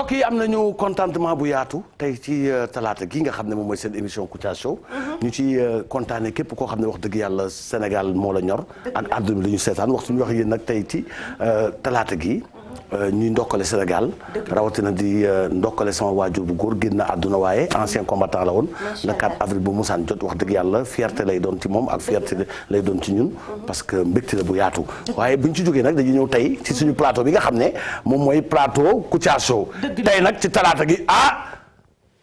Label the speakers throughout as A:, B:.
A: mbokk yi am nañu contentement bu yaatu tey ci talaata gi nga xam ne moom mooy seen émission Kouthia Show. ñu ci kontaane képp koo xam ne wax dëgg yàlla Sénégal moo la ñor. ak àdduna bi la ñu seetaan waxtu ñu wax yéen nag tey ci talaata gi. ñuy ndokkale Sénégal rawatina di ndokkale sama waajur bu góor génn àdduna waaye ancien combattant la woon le 4 avril bu musaan jot wax dëgg yàlla fierté lay doon ci moom ak fierté lay doon ci ñun parce que mbégte la bu yaatu waaye buñ ci jógee nag dañuy ñëw tey ci suñu plateau bi nga xam ne moom mooy plateau Kouthia Show tey nag ci talaata gi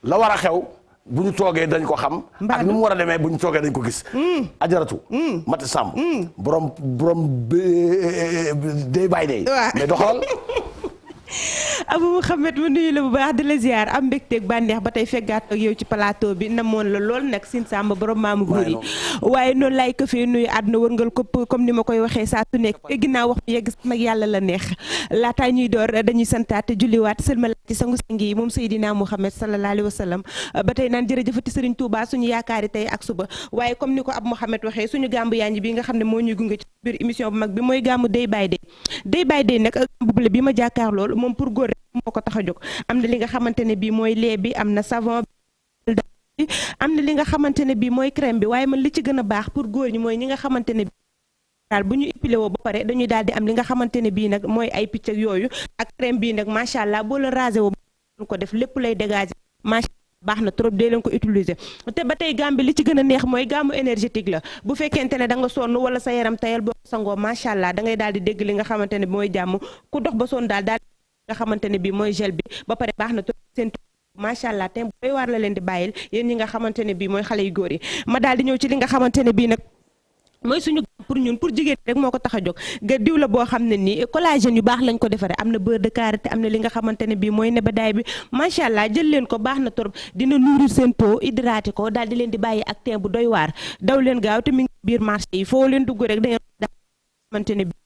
A: la war a xew bu ñu toogee dañ ko xam ak ni mu war a demee bu ñu toogee dañ ko gis ajaratu Mati Samb borom day by day mais doxalal
B: Abou Mouhamed mu nuyu la bu baax di la ziar am mbégteeg bànneex ba tey feggaat ak yow ci plateau bi namoon la lool nag Sine Samba borom maamu góor yi waaye noonu laay ko fee nuyu àdduna wërngal ko comme ni ma koy waxee saa su nekk te ginnaaw wax yegg nag yàlla la neex laataa ñuy door dañuy santaat julliwaat sëlmal ci sangu-sang yi moom Seydina Mouhamed sallallahu alayhi wa sallam ba tey naan jërëjëfati Serigne Touba suñu yaakaari tey ak suba waaye comme ni ko Abou Mouhamed waxee suñu gàmbu yaanji bi nga xam ne moo ñuy gunge ci biir émission bu mag bi mooy gàmmu day by day nag bubule bi ma jàkkaar lool moom pour góor rek moo ko tax a jóg am na li nga xamante ne bii mooy lait bi am na savon bi am na li nga xamante ne bii mooy crème bi waaye man li ci gën a baax pour góor ñi mooy ñi nga xamante ne daal bu ñu épilé woo ba pare dañuy daal di am li nga xamante ne bii nag mooy ay picc ak yooyu ak crème bii nag macha allah boo la rasé woo ko def lépp lay dégager macha allah baax na trop dee leen ko utiliser te ba tey gamme bi li ci gën a neex mooy gamme énergétique la bu fekkente ne da nga sonn wala sa yaram tayal boo sangoo macha allah da ngay daal di dégg li nga xamante ne mooy jàmm ku dox ba sonn daal nga xamante ne bii mooy gel bi ba pare baax na trop seen macha allah te doy waar la leen di bàyyil yéen ñi nga xamante ne bii mooy xale yu góor yi ma daal di ñëw ci li nga xamante ne bii nag mooy suñu pour ñun pour jigéen rek moo ko tax a jóg ga diw la boo xam ne nii collagène yu baax lañ ko defaree am na beurre de karité am na li nga xamante ne bii mooy nebedaay bi macha allah jël leen ko baax na trop dina nourrir seen peau hydraté ko daal di leen di bàyyi ak teint bu doy waar daw leen gaaw te mi ngi biir marché yi foo leen dugg rek da ngeen xamante ne bii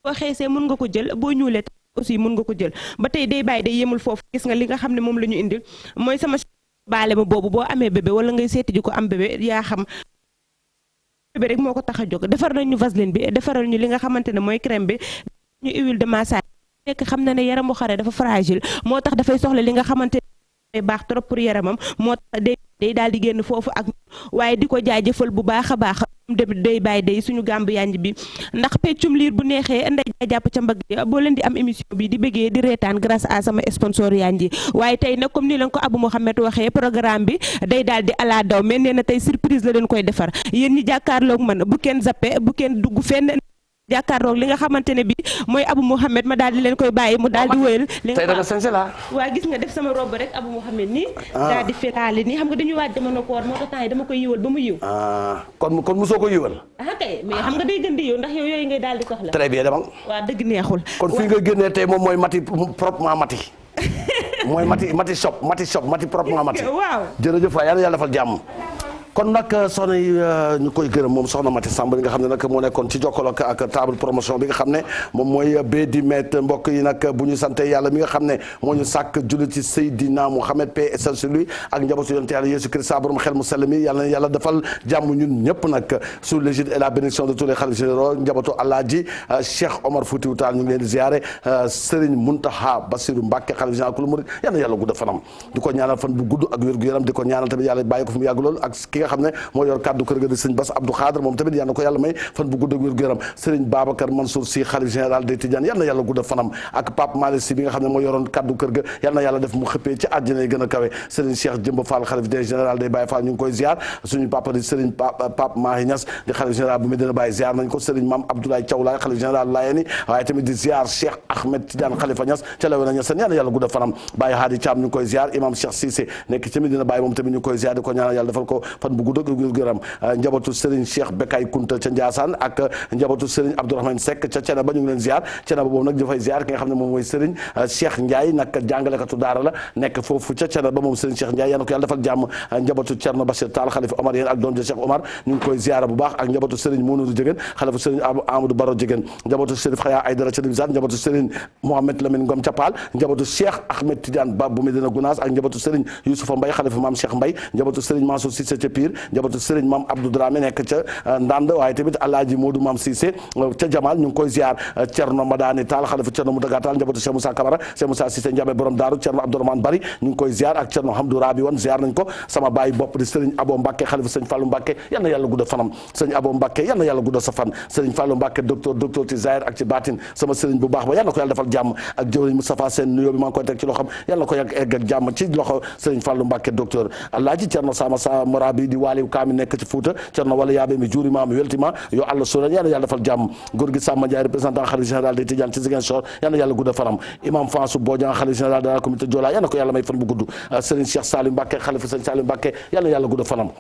B: boo xeesee mën nga ko jël boo ñuulee aussi mën nga ko jël ba tey day bàyyi day yemul foofu gis nga li nga xam ne moom la ñu indil mooy sama baale ma boobu boo amee bébé wala ngay seeti ji ko am bébé yaa xam bébé rek moo ko tax a jóg defar nañu vaseline bi defaral ñu li nga xamante ne mooy crème bi ñu huile de massage nekk xam na ne yaramu xare dafa fragile moo tax dafay soxla li nga xamante ne baax trop pour yaramam moo tax day daal di génn foofu ak waaye di ko jaajëfal bu baax a baax day bàyyi day suñu gàmb yanj bi ndax peccum liir bu neexee nday jaay jàpp ca mbagg yi boo leen di am émission bi di bëggee di reetaan grâce à sama sponsor yanj yi waaye tey nag comme ni leen ko Abou Mouhamed waxee programme bi day daal di ala daw mais nee na tey surprise la leen koy defar yéen ñi jàkkaarloog man bu kenn zappe bu kenn dugg fenn jàkkaarloog li nga xamante ne bi mooy Abou Mouhamed ma daal di leen koy bàyyi mu daal di wëyal li nga
A: sañse la
B: waa gis nga def sama robe rek Abou Mouhamed nii daal di firaale nii xam nga dañuy waaj jamono koor moo tax temps yi dama koy yiwal ba mu yiw
A: kon mosoo ko yiwal
B: kay mais xam nga day gën di yiw ndax yow yooyu ngay daal di soxla
A: très bien demal
B: waa dëgg neexul
A: kon fi nga génnee tey moom mooy mati proprement mati mooy mati shop mati proprement mati
B: waaw
A: jërëjëf waay yàlla defal jàmm kon nag soxna yi ñu koy gërëm moom soxna Mati Samb nga xam ne nag moo nekkoon ci jokkoo ak table promotion bi nga xam ne moom mooy B10 mbokk yi nag bu ñu sante yàlla mi nga xam ne moo ñu sàkk julli ci Seydina Mouhamed paix et salut sur lui ak njabootu yonent yàlla Yeesu Christ borom xel mu sell mi yàlla na yàlla defal jàmm ñun ñëpp nag sous l'égide et la bénédiction de tous les khalifes généraux njabootu Alaaji Cheikh Omar Foutiyou Tall ñu ngi leen di ziare Serigne Mountakha Bassirou Mbacké xalif général kulu murid yàlla na yàlla gudd fanam di ko ñaanal fan bu gudd ak wér gu yaram di ko ñaanal tamit yàlla bàyyi ko fi mu yàgg lool ak nga xam ne moo yor kaddu kër ga di sëriñ Bass Abdou Khadre moom tamit yal na ko yàlla may fan bu gudd ak wér gu yaram sëriñ Babacar Mansour Sy xalif général des Tidianes yal na yàlla gudd fanam ak Pape Malick Sy bi nga xam ne moo yoroon kaddu kër ga yal na yàlla def mu xëppee ci àjjana yi gën a kawe sëriñ Cheikh Jëmba Fall xalif des général des Baye Fall ñu ngi koy ziar suñu papa di sëriñ Pape Mahi Niass di xalif général bu Medina Baye ziar nañ ko sëriñ Mame Abdoulaye Thiaw Laye xalif général Layeni waaye tamit di ziar Cheikh Ahmed Tidiane Khalifa Niass ca Léona Niassène yal na yàlla gudd fanam Baye Hadi Thiam ñu ngi koy ziar imam Cheikh Cissé nekk ci Medina Baye moom tamit ñu ngi koy ziar di ko ñaanal yàlla defal ko fan bu gudd ak wér gu yaram njabootu Serigne Cheikh Bekay Kunta ca Ndiassane ak njabootu Serigne Abdourahmane Seck ca Thiénaba ñu ngi leen ziar Thiénaba boobu nag dafay ziar ki nga xam ne moom mooy Serigne Cheikh Ndiaye nag jàngalekatu daara la nekk foofu ca Thiénaba moom Serigne Cheikh Ndiaye yal na ko yàlla defal jàmm njabootu Thierno Bachir Tall xalifa Omar yéen ak doom ja Cheikh Omar ñu ngi koy ziar bu baax ak njabootu Serigne Mounoudou Diegane xalifa Serigne Amadou Baro Diegane njabootu Serif Khaya Aïdara ca Dimzat njabootu Serigne Mohamed Lamine Ngom ca Paal njabootu Cheikh Ahmed Tidiane Ba bu Medina Gounass ak njabootu Serigne Youssoufa Mbaye xalifa Mame Cheikh Mbaye njabootu Serigne Mansour Cissé ca Pire Pire njabootu Serigne Mame Abdou Dramé nekk ca Ndande waaye tamit Alaaji Modou Mame Cissé ca Jamal ñu ngi koy ziar Thierno Madani Tall xalifa Thierno Moutaga Tall njabootu Cheikh Moussa Camara Cheikh Moussa Cissé Ndiabe borom Daaru Thierno Abdourahmane Bari ñu ngi koy ziar ak Thierno Hamdou Rabi wan ziar nañ ko sama baay bopp di Serigne Abo Mbacke xalifa Serigne Fallou Mbacke yal na yàlla gudda fanam Serigne Abo Mbacke yal na yàlla gudda sa fan Serigne Fallou Mbacke docteur ci zahir ak ci baatin sama Serigne bu baax ba yal na ko yàlla defal jàmm ak jëwriñ Moustapha Sène nuyoo bi maa ngi koy teg ci loxam yal na ko yàgg egg ak jàmm ci loxo Serigne Fallou Mbacke docteur Alaaji Thierno Sama Sa Morabi di waaliw kaami nekk ci Fouta Thierno wala yaabe mi juuri maam weltima yo Allah sura yal na yàlla defal jàmm góor gi Samba Ndiaye représentant xalifa général des Tidianes ci Ziguinchor yal na yàlla gudda fanam imam Fansou Bodian xalifa général de la communauté Diola yal na ko yàlla may fan bu gudd Serigne Cheikh Salim Mbacke xalifa Serigne Salim Mbacke yal na yàlla gudda fanam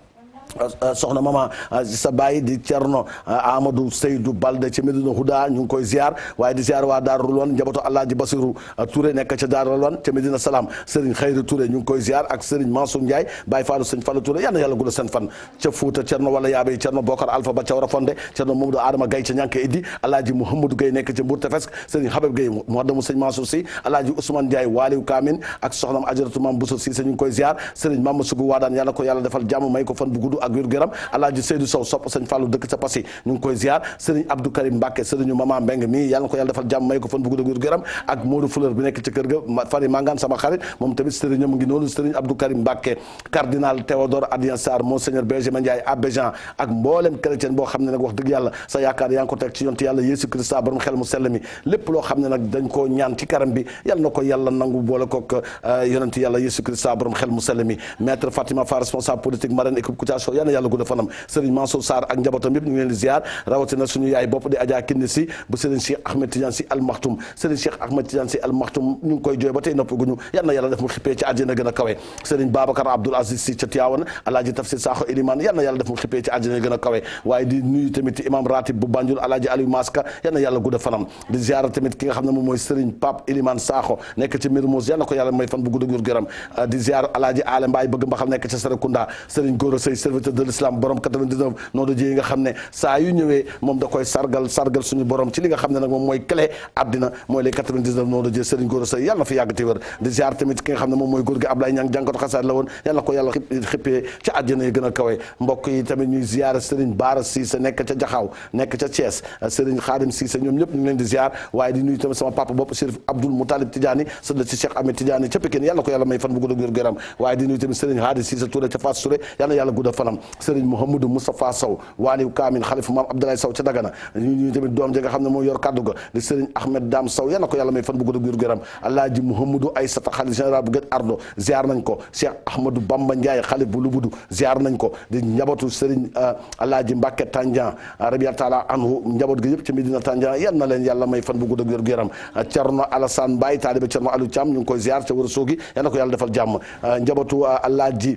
A: soxna mama sa baay di Thierno Amadou Seydou Balde ci Medina Houda ñu ngi koy ziar waaye di ziar waa Daaru Rulwan njabootu Alaaji Basiru Touré nekk ca Daaru Rulwan ca Medina Salaam Serigne Khayri Touré ñu ngi koy ziar ak Serigne Mansour Ndiaye Baye Fallou Serigne Fallou Touré yal na yàlla gudda seen fan ca Fouta Thierno wala yaabe Thierno Bokar Alpha ba ca Warafonde Thierno Mamadou Adama Gaye ca Ñanke Iddi Alaaji Mouhamadou Gaye nekk ca Mbour Tefes Serigne Habib Gaye muaddamu Serigne Mansour Sy Alaaji Ousmane Ndiaye waaliw Kaamin ak soxnam Ajaratu Mam Bousso Cissé ñu ngi koy ziar Serigne Mama Sougou Wadane yàlla ko yàlla defal jàmm may ko fan bu gudd ak wér-gu-yaram Alaaji Seydou Sow sopp Sëñ Fallou dëkk ca Passy ñu ngi koy ziar Serigne Abdou Karim Mbacke Serigne Mama Mbeng mi yàlla na ko yàlla defal jàmm may ko fan bu gudd ak wér-gu-yaram ak Modou Fleur bi nekk ci kër ga Fari Mangane sama xarit moom tamit Serigne mu ngi noonu Serigne Abdou Karim Mbacke cardinal Théodore Adrien Sarr Monseigneur Benjamin Ndiaye abbé Jean ak mboolem chrétien boo xam ne nag wax dëgg yàlla sa yaakaar yaa ngi ko teg ci yonte yàlla Yeesu Christa borom xel mu sell mi lépp loo xam ne nag dañ koo ñaan ci karam bi yàlla na ko yàlla nangu boole kook yonente yàlla Yeesu Christa borom xel mu sell mi maître Fatima Fa responsable politique marraine équipe Kouthia Show yàlla na yàlla gudda fanam Serigne Mansour Sarr ak njabootam yëpp ñu ngi leen di ziar rawatina suñu yaay bopp di Adja Kinni Si bu Serigne Cheikh Ahmed Tidiane Si Al Maktoum Serigne Cheikh Ahmed Tidiane Si Al Maktoum ñu ngi koy jooy ba tey noppaguñu yal na yàlla def mu xippee ci àjjana gën a kawe Serigne Babacar Abdoul Aziz Si ca Tivaouane Alaaji Tafsir Sakho Elimane yal na yàlla def mu xippee ci àjjana gën a kawe waaye di nuyu tamit imam ratib bu Banjul Alaaji Aliou Maska yal na yàlla gudda fanam di ziar tamit ki nga xam ne moom mooy Serigne Pape Elimane Sakho nekk ci Mermoz yal na ko yàlla may fan bu gudd ak gëram di ziar Alaaji Ale Mbaye bëgg mbaxal nekk ca Serekunda Serigne Gora Sey serviteur de l'islam borom 99 noo do ji nga xam ne saa yu ñëwee moom da koy sargal suñu borom ci li nga xam ne nag moom mooy clé àddina mooy les 99 noo do ji Serigne Gora Sey yàlla na fi yàgg te wér di ziar tamit ki nga xam ne moom mooy góor gi Ablaye Niang jàngkatu xasaar la woon yàlla ko yàlla xippee ci àjjana yi gën a kawe mbokk yi tamit ñuy ziar Serigne Bara Cissé nekk ca Jaxaaw nekk ca Thiès Serigne Khadim Cissé ñoom ñëpp ñu ngi leen di ziar waaye di nuyu tamit sama papa bopp Chérif Abdoul Moutalib Tidiane sëdd la ci Cheikh Ahmed Tidiane ca Pikine yàlla ko yàlla may fan bu gudd ak wér-gu-yaram waaye di nuyu tamit Serigne Hadi Cissé Touré ca Fass Touré yàlla yàlla gudda fanam Serigne Mouhamadou Moustapha Sow waaliw Kaamin xalifa maam Abdoulaye Sow ca Dagana ñu tamit doom ja nga xam ne moo yor kaddu ga di Serigne Ahmed Dame Sow yàlla ko yàlla may fan bu gudd ak wér-gu-yaram Alaaji Mouhamadou Aïssata xalif général bu Guet Ardo ziar nañ ko Cheikh Ahmadou Bamba Ndiaye xalif bu Lubudu ziar nañ ko di njabootu Serigne Alaaji Mbacke Tandian rabia taala anhu njaboot gi yëpp ci Medina Tandian yal na leen yàlla may fan bu gudd ak wér-gu-yaram Thierno Alassane Mbaye taalibe Thierno Aliou Thiam ñu ngi koy ziar ca Ourossogui yal na ko yàlla defal jàmm njabootu Alaaji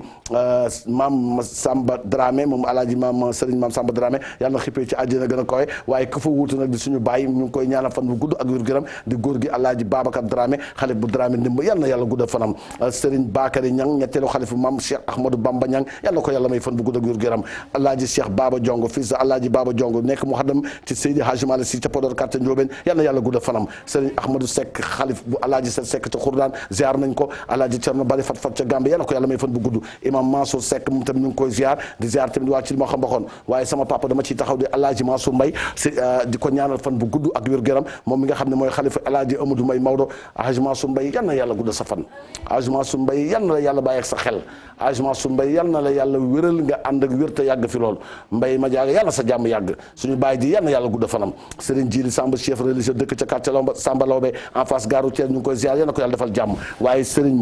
A: Maam Samba Dramé moom Alaaji Maam Serigne Maam Samba Dramé yàlla na xippee ci àjjana gën a kawe waaye ku fa wuutu nag di suñu baay ñu ngi koy ñaanal fan bu gudd ak wér-gu-yaram di góor gi Alaaji Babacar Dramé xalif bu Dramé ndimba yal na yàlla gudd fanam Serigne Bakary Niang ñetteelu xalifu Maam Cheikh Ahmadou Bamba Niang yal na ko yàlla may fan bu gudd ak wér-gu-yaram Alaaji Cheikh Baba Diongo fils de Alaaji Baba Diongo nekk muhaddam ci Seydi Hadji Malick Sy ca Podor quartier Ndiobène yal na yàlla gudd fanam Serigne Ahmadou Seck xalif bu Alaaji Seck ca Khourdane ziar nañ ko Alaaji Thierno Bari Fat ca Gambie yal na ko yàlla may fan bu gudd Imam Mansour Seck moom tamit ñu ngi koy ziar di ziar tamit waa ci li ma xam baxoon waaye sama papa dama ciy taxaw di Alaaji Mansour Mbaye si di ko ñaanal fan bu gudd ak wér-gu-yaram moom mi nga xam ne mooy xalifa Alaaji Amadou Mbaye Maodo Hadji Mansour Mbaye yal na yàlla gudd sa fan Hadji Mansour Mbaye yal na la yàlla bàyyi ak sa xel Hadji Mansour Mbaye yal na la yàlla wéral nga ànd ak wér te yàgg fi lool Mbaye ma jaaga yal na sa jàmm yàgg suñu baay ji yal na yàlla gudd fanam Serigne Djili Samba chef religieux dëkk ca quartier Samba Lawbe en face gare routière ñu ngi koy ziar yal na ko yàlla defal jàmm waaye Serigne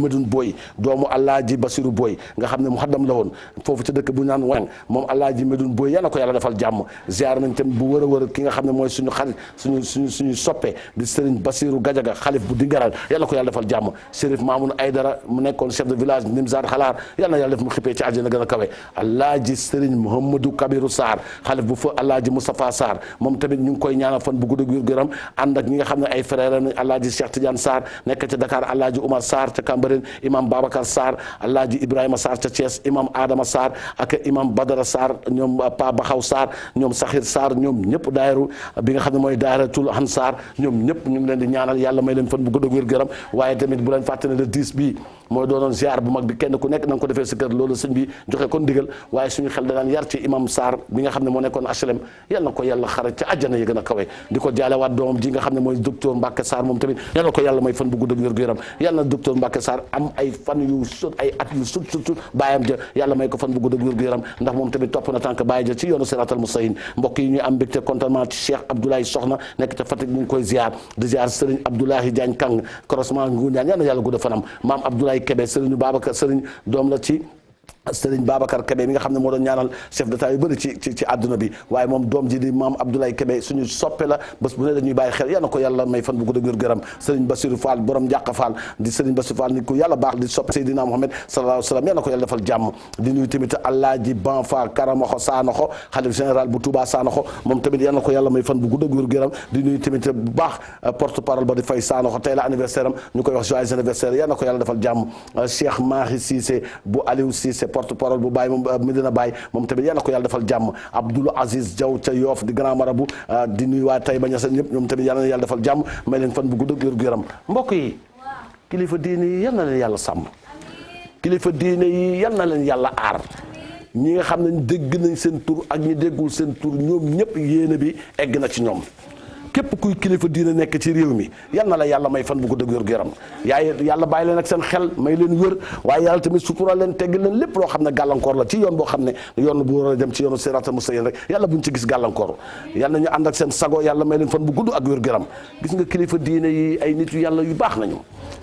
A: Medoune Boy doomu Alaaji Basirou Boy nga xam ne muhaddam la woon foofu ca dëkk bu naan Weng moom Alaaji Medoune Boy yal na ko yàlla defal jàmm ziar nañ tamit bu wër a wër ki nga xam ne mooy suñu xarit suñu soppe di Serigne Basirou Gadiaga xalif bu Dingaral yal na ko yàlla defal jàmm Chérif Mamoun Aydara mu nekkoon chef de village Nimzat Xalaar yal na yàlla def mu xippee ci àjjana gën a kawe Alaaji Serigne Mouhamadou Kabirou Sarr xalif bu fa Alaaji Moustapha Sarr moom tamit ñu ngi koy ñaanal fan bu gudd ak wér-gu-yaram ànd ak ñi nga xam ne ay frère nañ Alaaji Cheikh Tidiane Sarr nekk ca Dakar Alaaji Oumar Sarr ca Cambérène imam Babacar Sarr Alaaji Ibrahima Sarr ca Thiès imam Adama Sarr ak imam Badara Sarr ñoom Pa Baxaw Sarr ñoom Sakhir Sarr ñoom ñëpp daayiru bi nga xam ne mooy daayiratul Ansar ñoom ñëpp ñu ngi leen di ñaanal yàlla may leen fan bu gudd ak wér-gu-yaram waaye tamit bu leen fàtte ne le 10 bi mooy doonoon ziar bu mag bi kenn ku nekk na nga ko defee sa kër loolu sëñ bi joxe kon ndigal waaye suñu xel danaan yar ci imam Sarr bi nga xam ne moo nekkoon HLM yal na ko yàlla xare ca àjjana yi gën a kawe di ko jaalewaat doomam ji nga xam ne mooy docteur Mbacke Sarr moom tamit yal na ko yàlla may fan bu gudd ak wér gu yaram yàlla na docteur Mbacke Sarr am ay fan yu sut ay at yu sut baayam ja yàlla may ko fan bu gudd ak wér gu yaram ndax moom tamit topp na tànk baay ja ci yoonu siratal mustaqim mbokk yi ñuy am mbégte contentement ci Cheikh Abdoulaye Soxna nekk ca Fatick ñu ngi koy ziar di ziar Serigne Abdoulaye Diagne Kang croisement ngu ñaan yal na yàlla gudd fanam maam Abdoulaye Kébé Serigne Babacar Serigne doom la ci Sëriñ Babacar Kébé mi nga xam ne moo doon ñaanal chef d'état yu bëri ci àdduna bi waaye moom doom ji di maam Abdoulaye Kébé suñu soppe la bés bu ne dañuy bàyyi xel yal na ko yàlla may fan bu gudd ak gërëm Sëriñ Bassirou Fall borom Njàqa Fall di Sëriñ Bassirou Fall nit ku yàlla baax di soppe Seydina Mohamed sallallahu alayhi wa sallam yal na ko yàlla defal jàmm di nuyu tamit Alaaji Banfa Karamoxo Saanoxo xalif général bu Touba Saanoxo moom tamit yal na ko yàlla may fan bu gudd ak gërëm di nuyu tamit bu baax porte parole ba di Fay Saanoxo tey la anniversaire am ñu koy wax joyeux anniversaire yal na ko yàlla defal jàmm Cheikh Mahi Cissé bu Aliou Cissé porte parole bu Baye Medina Baye moom tamit yàlla ko yàlla defal jàmm Abdoul Aziz Diaw ca Yoff di grand marabout di nuyu waa Taïba Niassène ñëpp ñoom tamit yàlla na yàlla defal jàmm may leen fan bu gudd ak wér gu yaram mbokk yi kilifa diine yi yal na leen yàlla sàmm kilifa diine yi yal na leen yàlla aar ñi nga xam ne dégg nañ seen tur ak ñi déggul seen tur ñoom ñëpp yéene bi egg na ci ñoom képp kuy kilifa diina nekk ci réew mi yal na la yàlla may fan bu gudd ak wér gu yaram yàlla bàyyi leen ak seen xel may leen wér waaye yàlla tamit sutural leen tegg leen lépp loo xam ne gàllankoor la ci yoon boo xam ne yoon bu war a dem ci yoonu siraatal mustaqiim rek yàlla buñ ci gis gàllankoor yàlla ñu ànd ak seen sago yàlla may leen fan bu gudd ak wér gu yaram gis nga kilifa diine yi ay nit yu yàlla yu baax nañu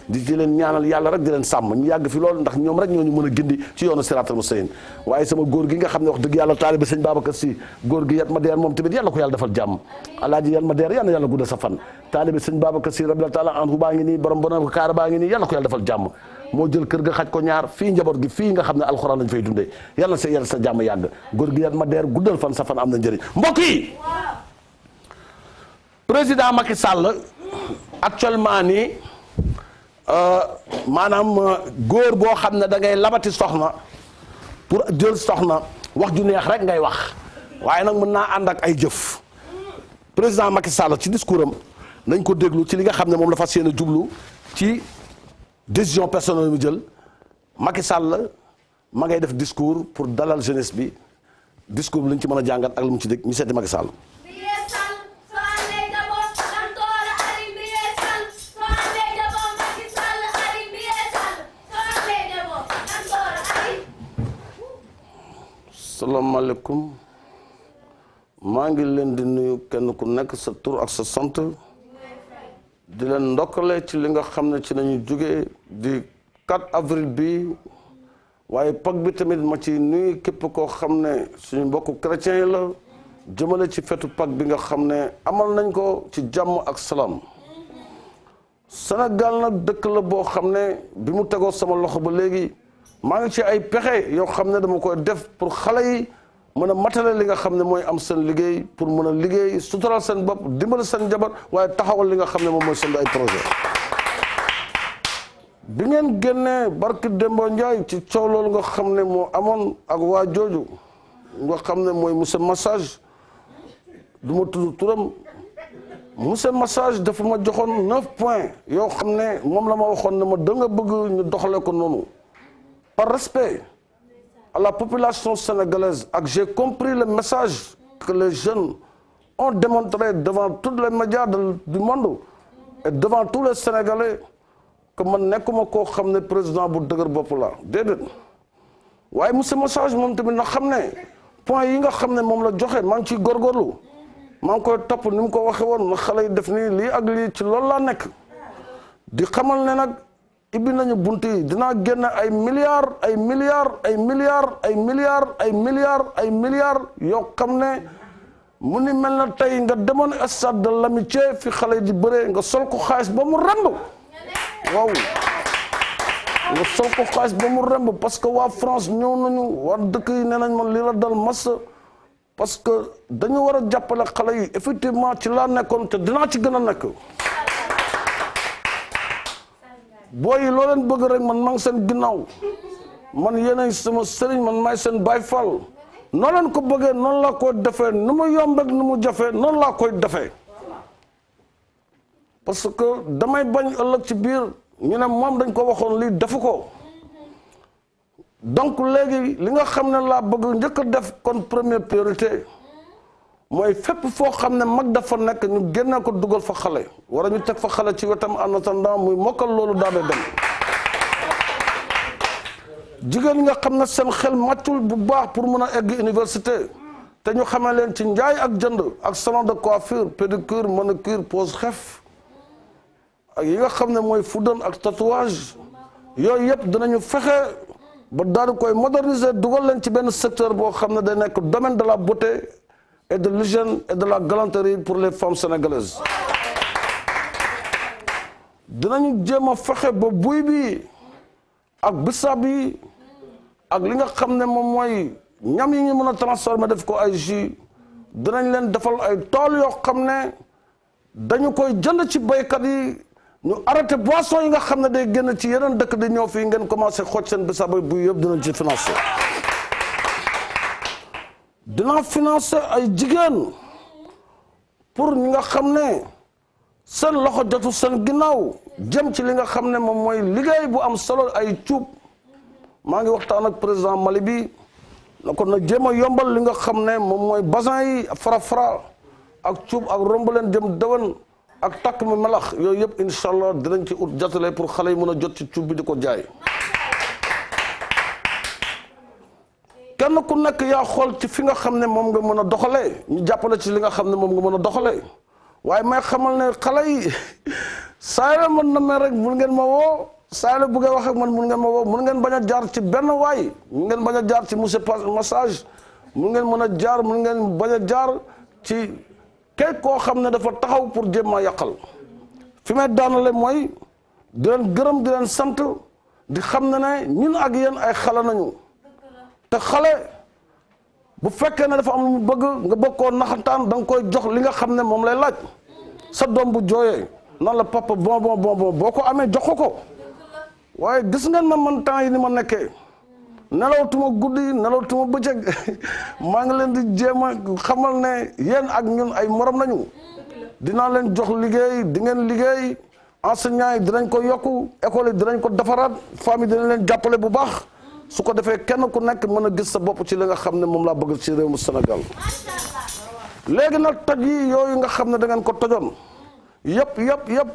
A: di leen ñaanal yàlla rek di leen sàmm ñu yàgg fi loolu ndax ñoom rek ñooñu mën a gindi ci yoonu siraatal mustaqiim waaye sama góor gi nga xam ne wax dëgg yàlla taalibe sëñ Babacar Si góor gi yat ma deer moom tamit yàlla ko yàlla defal jàmm alaaji yat ma deer yàlla yàlla guddal sa fan taalibe sëñ Babacar Si rabbil taala anhu baa ngi nii borom borom kaara baa ngi nii yàlla ko yàlla defal jàmm moo jël kër ga xaj ko ñaar fii njaboot gi fii nga xam ne alxuraan lañ fay dundee yàlla sa jàmm yàgg góor gi yat ma deer guddal fan sa fan am na njëriñ mbokk yi président Macky Sall actuellement nii maanaam góor boo xam ne da ngay labati soxna pour jël soxna wax ju neex rek ngay wax waaye nag mën naa ànd ak ay jëf président Macky Sall ci discours am nañ ko déglu ci li nga xam ne moom la fas yéene jublu ci décision personnelle mu jël Macky Sall ma ngay def discours pour dalal jeunesse bi discours bi lu ñu ci mën a jàngat ak lu mu ci dégg ñu seeti Macky Sall. salaamaaleykum maa ngi leen di nuyu kenn ku nekk sa tur ak sa sant di leen ndokkale ci li nga xam ne ci nañu jóge di 4 avril bi waaye Pâques bi tamit ma ci nuyu képp koo xam ne suñu mbokku chrétien yi la jëmale ci fetu Pâques bi nga xam ne amal nañ ko ci jàmm ak salaam Sénégal nag dëkk la boo xam ne bi mu tegoo sama loxo ba léegi maa ngi ci ay pexe yoo xam ne dama koy def pour xale yi mën a matale li nga xam ne mooy am seen liggéey pour mën a liggéey sutural seen bopp dimbali seen njaboot waaye taxawal li nga xam ne moom mooy seen ay projet bi ngeen génnee barki Demba Ndiaye ci coow loolu nga xam ne moo amoon ak waa jooju nga xam ne mooy monsieur Massage du ma tudd turam monsieur Massage dafa ma joxoon 9 points yoo xam ne moom la ma waxoon ne ma da nga bëgg ñu doxale ko noonu par respect à la population sénégalaise ak j'ai compris le message que les jeunes ont démontré devant tous les médias du monde et devant tous les Sénégalais que man nekkuma koo xam ne président bu dëgër bopp la déedéet waaye monsieur message moom tamit na xam ne point yi nga xam ne moom la joxe maa ngi ciy góorgóorlu maa ngi koy topp ni mu ko waxee woon na xale yi def nii lii ak lii ci loolu laa nekk di xamal ne nag ibbi nañu bunt yi dinaa génne ay milliards ay milliards ay milliards ay milliards ay milliards ay milliards yoo xam ne mu ni mel na tey nga demoon stade de l'amitié fi xale di bëree nga sol ko xaalis ba mu remb waaw nga sol ko xaalis ba mu remb parce que waa France ñëw nañu waa dëkk yi nee nañ man lii la dal mas parce que dañu war a jàppale xale yi effectivement ci laa nekkoon te dinaa ci gën a nekk booy yi loo leen bëgg rek man maa ngi seen ginnaaw man yéenay sama sëriñ man maay seen Baay Fall noo leen ko bëggee noonu laa koy defee nu mu yomb ak nu mu jafee noonu laa koy defee parce que damay bañ ëllëg ci biir ñu ne moom dañ ko waxoon lii defu ko donc léegi li nga xam ne laa bëgg njëkk a def kon première priorité mooy fépp foo xam ne mag dafa nekk ñu génne ko dugal fa xale wala ñu teg fa xale ci wetam en attendant muy mokkal loolu daal di dem jigéen ñi nga xam ne seen xel màccul bu baax pour mën a egg université te ñu xamee leen ci njaay ak jënd ak salon de coiffure pédicure manucure pose xef ak yi nga xam ne mooy fudan ak tatouage yooyu yëpp dinañu fexe ba daal di koy moderniser dugal leen ci benn secteur boo xam ne day nekk domaine de la beauté et de l'hygiène et de la galanterie pour les femmes sénégalaises dinañu jéem a fexe ba buy bi ak bisaab yi ak li nga xam ne moom mooy ñam yi ñu mën a transformer def ko ay jus dinañ leen defal ay tool yoo xam ne dañu koy jënd ci baykat yi ñu arrêté boisson yi nga xam ne day génn ci yeneen dëkk di ñëw fii ngeen commencé xooj seen bisaab buy yëpp dinañ ci financé dinaa financé ay jigéen pour ñi nga xam ne seen loxo jotu seen ginnaaw jëm ci li nga xam ne moom mooy liggéey bu am solo ay cuub maa ngi waxtaan ak président Mali bi na ko na jéem a yombal li nga xam ne moom mooy basin yi fara ak cuub ak romb leen jëm dëwan ak takk mi melax yooyu yëpp incha allah dinañ ci ut jotale pour xale yi mën a jot ci cuub bi di ko jaay kenn ku nekk yaa xool ci fi nga xam ne moom nga mën a doxalee ñu jàppale ci li nga xam ne moom nga mën a doxalee waaye may xamal ne xale yi saa la mën na mel rek mun ngeen ma woo saa la bëggee wax ak man mun ngeen ma woo mun ngeen bañ a jaar ci benn waay mun ngeen bañ a jaar ci monsieur massage mun ngeen mën a jaar mun ngeen bañ a jaar ci kay koo xam ne dafa taxaw pour jéem a yàqal fi may daanale mooy di leen gërëm di leen sant di xam ne ne ñun ak yéen ay xale nañu te xale bu fekkee ne dafa am lu mu bëgg nga bëgg koo naxantaan da nga koy jox li nga xam ne moom lay laaj sa doom bu jooyee nan la papa bon boo ko amee jox ko waaye gis ngeen man temps yi ni ma nekkee nelawtuma guddi nelawtuma bëccëg maa ngi leen di jéem a xamal ne yéen ak ñun ay morom nañu dinaa leen jox liggéey di ngeen liggéey enseignants yi dinañ ko yokku école yi dinañ ko defaraat famille dinañ leen jàppale bu baax su ko defee kenn ku nekk mën a gis sa bopp ci li nga xam ne moom laa bëgg ci réew mu Sénégal léegi nag toj yi yooyu nga xam ne da ngeen ko tojoon yëpp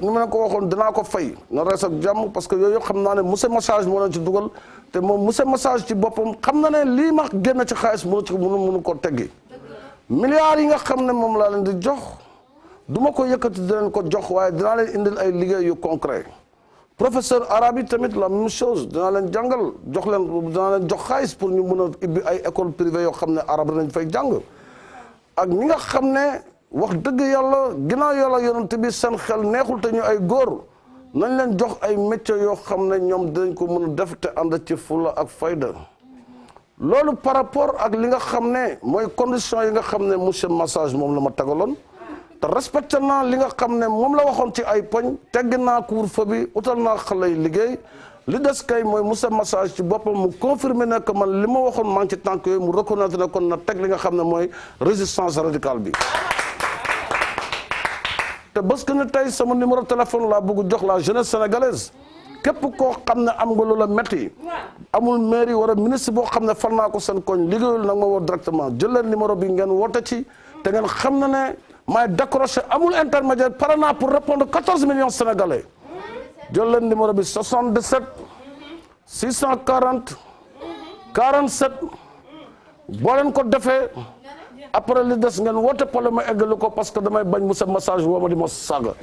A: ni ma leen ko waxoon dinaa ko fay na rees ak jàmm parce que yooyu yëpp xam naa ne monsieur massage moo leen ci dugal te moom monsieur massage ci boppam xam na ne lii ma génn ci xaalis mënu ko teggi milliards yi nga xam ne moom laa leen di jox du ma ko yëkkati di leen ko jox waaye dinaa leen indil ay liggéey yu concret professeur arabe yi tamit la même chose dinaa leen jàngal dinaa leen jox xaalis pour ñu mën a ibbi ay école privée yoo xam ne arabe nañ fay jàng ak ñi nga xam ne wax dëgg yàlla ginnaaw yàlla yonent bi seen xel neexul te ñu ay góor nañ leen jox ay métiers yoo xam ne ñoom dinañ ko mën a def te ànd ci fulla ak fayda loolu par rapport ak li nga xam ne mooy condition yi nga xam ne monsieur massage moom la ma tagaloon te respecté naa li nga xam ne moom la waxoon ci ay poñ tegg naa couvre-feu bi utal naa xale yi liggéey li des kay mooy monsieur massage ci boppam mu confirmer ne que man li ma waxoon maa ngi ci tànk yooyu mu reconnaître ne kon na teg li nga xam ne mooy résistance radicale bi te bés que ne tey sama numéro téléphone laa bëgg jox la jeunesse sénégalaise képp koo xam ne am nga loola metti amul mairie wala ministre boo xam ne fal naa ko seen koñ liggéeyul nag ma woo directement jël leen numéro bi ngeen woote ci te ngeen xam na ne maay décroché amul intermédiaire pare naa pour répondre 14 millions sénégalais jël leen numéro bi 77 640 47 boo leen ko defee après li des ngeen woote pale ma eggali ko parce que damay bañ monsieur massage woo ma di ma saaga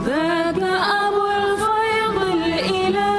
C: ذاك أبو الفيض الإله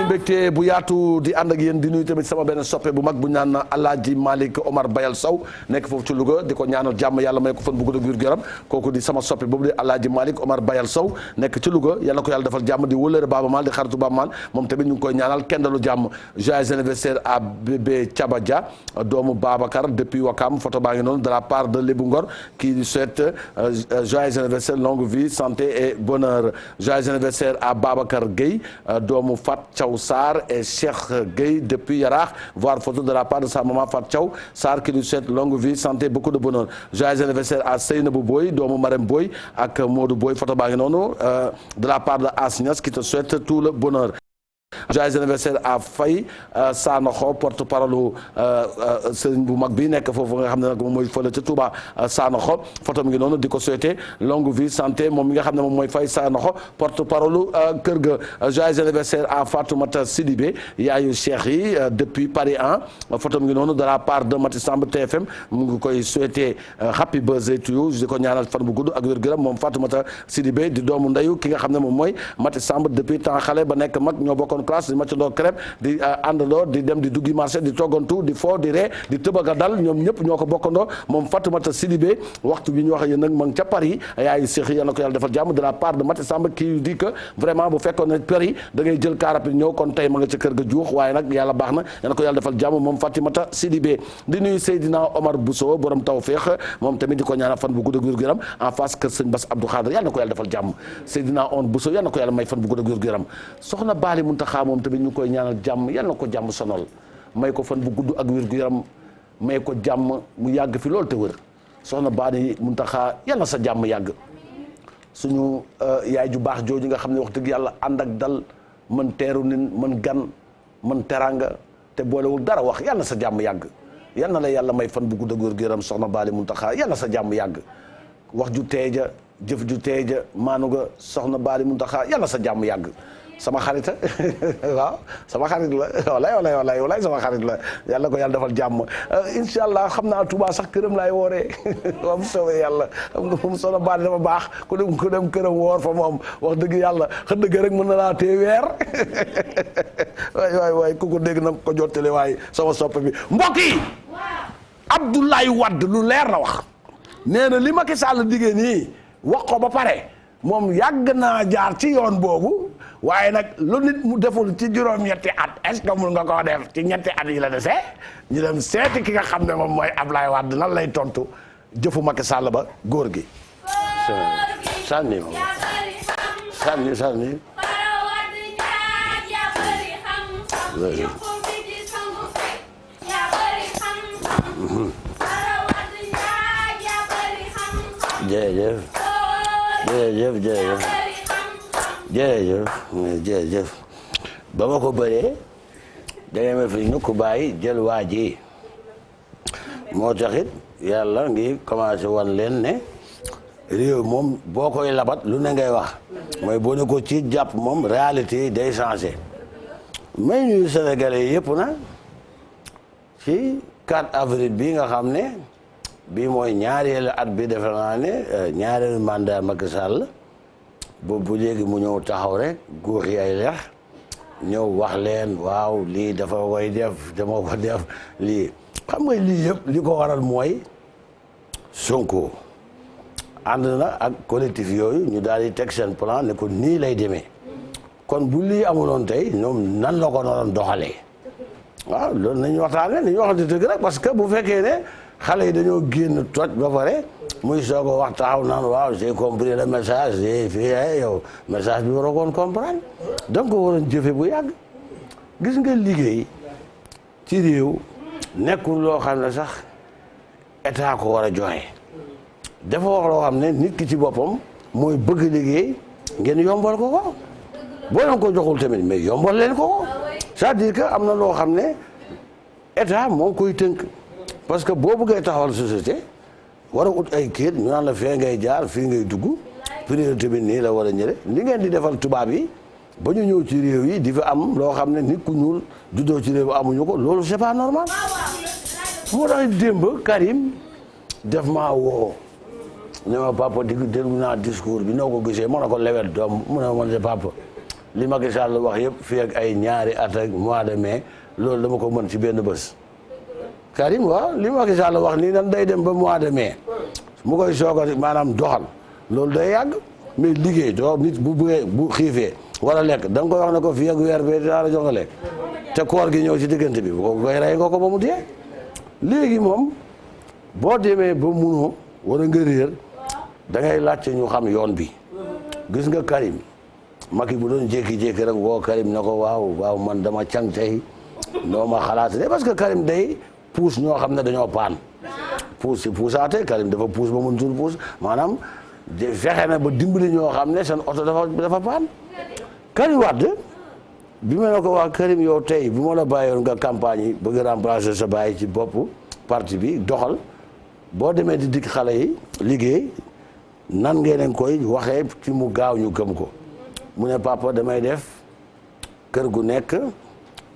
A: mbégte bu yaatu di ànd ak yéen di nuyu tamit sama benn soppe bu mag bu ñu naan Alaaji Malick Omar Bayal Sow nekk foofu ci Louga di ko ñaanal jàmm yàlla may ko fan bu gudd ak wér gu yaram kooku di sama soppe boobu di Alaaji Malick Omar Bayal Sow nekk ci Louga yàlla ko yàlla defal jàmm di wëlëre Baaba Maal di xaritu Baaba Maal moom tamit ñu ngi koy ñaanal kendalu jàmm joyeux anniversaire à bébé Thiaba Dia doomu Babacar depuis Wakam photo baa ngi noonu de la part de Lebou Ngor qui lui souhaite joyeux anniversaire longue vie santé et bonheur joyeux anniversaire à Babacar Gueye doomu Fat Thiaw Sarr et Cheikh Gueye depuis Yaraax voir photo de la part de sa maman Fat Thiaw Sarr qui lui souhaite longue vie santé beaucoup de bonheur joyeux anniversaire à Seynabou Boy doomu Marème Boy ak Modou Boy photo baa ngi noonu de la part de Asnias qui te souhaite tout le bonheur joyeux anniversaire à Faye Sanoxo porte-parole sëriñ bu mag bi nekk foofu nga xam ne nag moom mooy fële ca Touba Sanoxo photo mi ngi noonu di ko souhaiter longue vie santé moom mi nga xam ne moom mooy Faye Sanoxo porte-parole kër ga joyeux anniversaire à Fatoumata Sidibé yaayu Cheikh yi depuis Paris 1 photo mi ngi noonu de la part de Mati Samb TFM mu ngi koy souhaiter happy birthday to you di ko ñaanal fan bu gudd ak wér-gu-yaram moom Fatoumata Sidibé di doomu ndeyu ki nga xam ne moom mooy Mati Samb depuis temps xale ba nekk mag ñoo bokkoon classe di macandoo crêpe di àndandoo di dem di duggi marché di toggantu di fo di ree di tëbaga dal ñoom ñëpp ñoo ko bokkandoo moom Fatoumata Sidibé waxtu bi ñu wax yéen nag ma ngi ca Paris yaayu Cheikh yal na ko yàlla defal jàmm de la part de Mati Samb qui dit que vraiment bu fekkoon ne Paris da ngay jël car rapide ñëw kon tey ma nga ca kër ga juux waaye nag yàlla baax na yal na ko yàlla defal jàmm moom Fatimata Sidibé di nuyu Seydina Omar Bousso borom tawféex moom tamit di ko ñaanal fan bu gudd ak wér-gu-yaram en face kër sëñ Bass Abdou Khadre yal na ko yàlla defal jàmm Seydina On Bousso yal na ko yàlla may fan bu gudd ak wér-gu-yaram soxna Baali Muntaxa moom tamit ñu koy ñaanal jàmm yal na ko jàmm sonal may ko fan bu gudd ak wér-gu-yaram may ko jàmm mu yàgg fi loolu te wër soxna Baali Muntaxa yal na sa jàmm yàgg suñu yaay ju baax jooju nga xam ne wax dëgg yàlla ànd ak dal mën teeru nin mën gan mën teranga te boolewul dara wax yal na sa jàmm yàgg yal na la yàlla may fan bu gudd ak wér-gu-yaram soxna Baali Muntaxa yal na sa jàmm yàgg wax ju teeja jëf ju teeja maanu ga soxna Baali Muntaxa yal na sa jàmm yàgg sama xarita waaw sama xarit la walaay sama xarit la yàlla ko yàlla defal jàmm incha allah xam naa Touba sax këram laay wooree moom soobee yàlla xam nga moom soxna Baali dafa baax ku dem këram woor fa moom wax dëgg yàlla xëdd ga rek mën na laa tee weer waay ku ko dégg na ko jottale waaye sama soppe bi mbokk yi Abdoulaye Wade lu leer na wax nee na li Macky Sall diggée nii wax ko ba pare moom yàgg naa jaar ci yoon boobu waaye nag lu nit mu deful ci juróom-ñetti at est-ce que mun nga koo def ci ñetti at yi la dese ñu dem seeti ki nga xam ne moom mooy Ablaye Wade lan lay tontu jëfu Macky Sall ba góor gi. sànni moom sànni. jërëjëf ba ma ko bëree dangay ma fi ñu ko bàyyi jël waa ji moo taxit yàlla ngi commencé wan leen ne réew moom boo koy labat lu ne ngay wax mooy boo ne ko ci jàpp moom réalité yi day changé may ñuy sénégalais yëpp na ci 4 avril bi nga xam ne bii mooy ñaareelu at bi defe naa ne ñaareelu mandat Macky Sall boobu léegi mu ñëw taxaw rek góor yi ay lex ñëw wax leen waaw lii dafa koy def dama ko def lii xam nga lii yëpp li ko waral mooy Sonko ànd na ak collectif yooyu ñu daal di teg seen plan ne ko nii lay demee kon bu lii amuloon tey ñoom nan la ko doon doxalee waaw loolu nañu waxtaanee nañu waxante dëgg rek parce que bu fekkee ne xale yi dañoo génn toj ba pare muy soog a wax taxaw naan waaw j'ai compris le message fii yow message bi waroo koon comprendre donc waroon jëfe bu yàgg gis nga liggéey ci réew nekkul loo xam ne sax état ko war a joxe dafa wax loo xam ne nit ki ci boppam mooy bëgg liggéey ngeen yombal ko ko boo leen ko joxul tamit mais yombal leen ko ko c'est-à-dire que am na loo xam ne état moo koy tënk parce que boo bëggee taxawal société war a ut ay kayit ñu naan la fee ngay jaar fii ngay dugg priorité bi nii la war a ñëre li ngeen di defal tubaab yi ba ñu ñëw ci réew yi di fa am loo xam ne nit ku ñuul juddoo ci réew amuñu ko loolu c'est pas normal moo tax démb Karim def maa woo ne ma papa déglu naa discours bi noo ko gisee ma ne ko lewet doom mu ne ma man de papa li Macky Sall wax yëpp fii ak ay ñaari at ak mois de mai loolu dama ko mën ci benn bés. Karim waaw li Macky Sall wax nii nan day dem ba mois de mai mu koy soog a maanaam doxal loolu day yàgg mais liggéey doo nit bu bëggee bu xiifee wala lekk da nga koy wax ne ko fii ak weer bee dinaa la jox nga lekk te koor gi ñëw ci diggante bi bu ko koy rey nga ko ba mu dee. léegi moom boo demee ba munoo wala nga réer da ngay laajte ñu xam yoon bi gis nga Karim Macky bu doon jékki-jékki rek woo Karim ne ko waaw man dama càng tey noo ma xalaat de parce que Karim day puus ñoo xam ne dañoo paan puus si puusaate Karim dafa puus ba mun tul puus maanaam fexe na ba dimbali ñoo xam ne seen oto dafa paan. Karim Wade bi ma ne ko waa Karim yow tey bu ma la bàyyoon nga campagne yi bëgg remplacer sa bàyyi ci bopp parti bi doxal boo demee di dikk xale yi liggéey nan ngeen leen koy waxee ci mu gaaw ñu gëm ko mu ne papa damay def kër gu nekk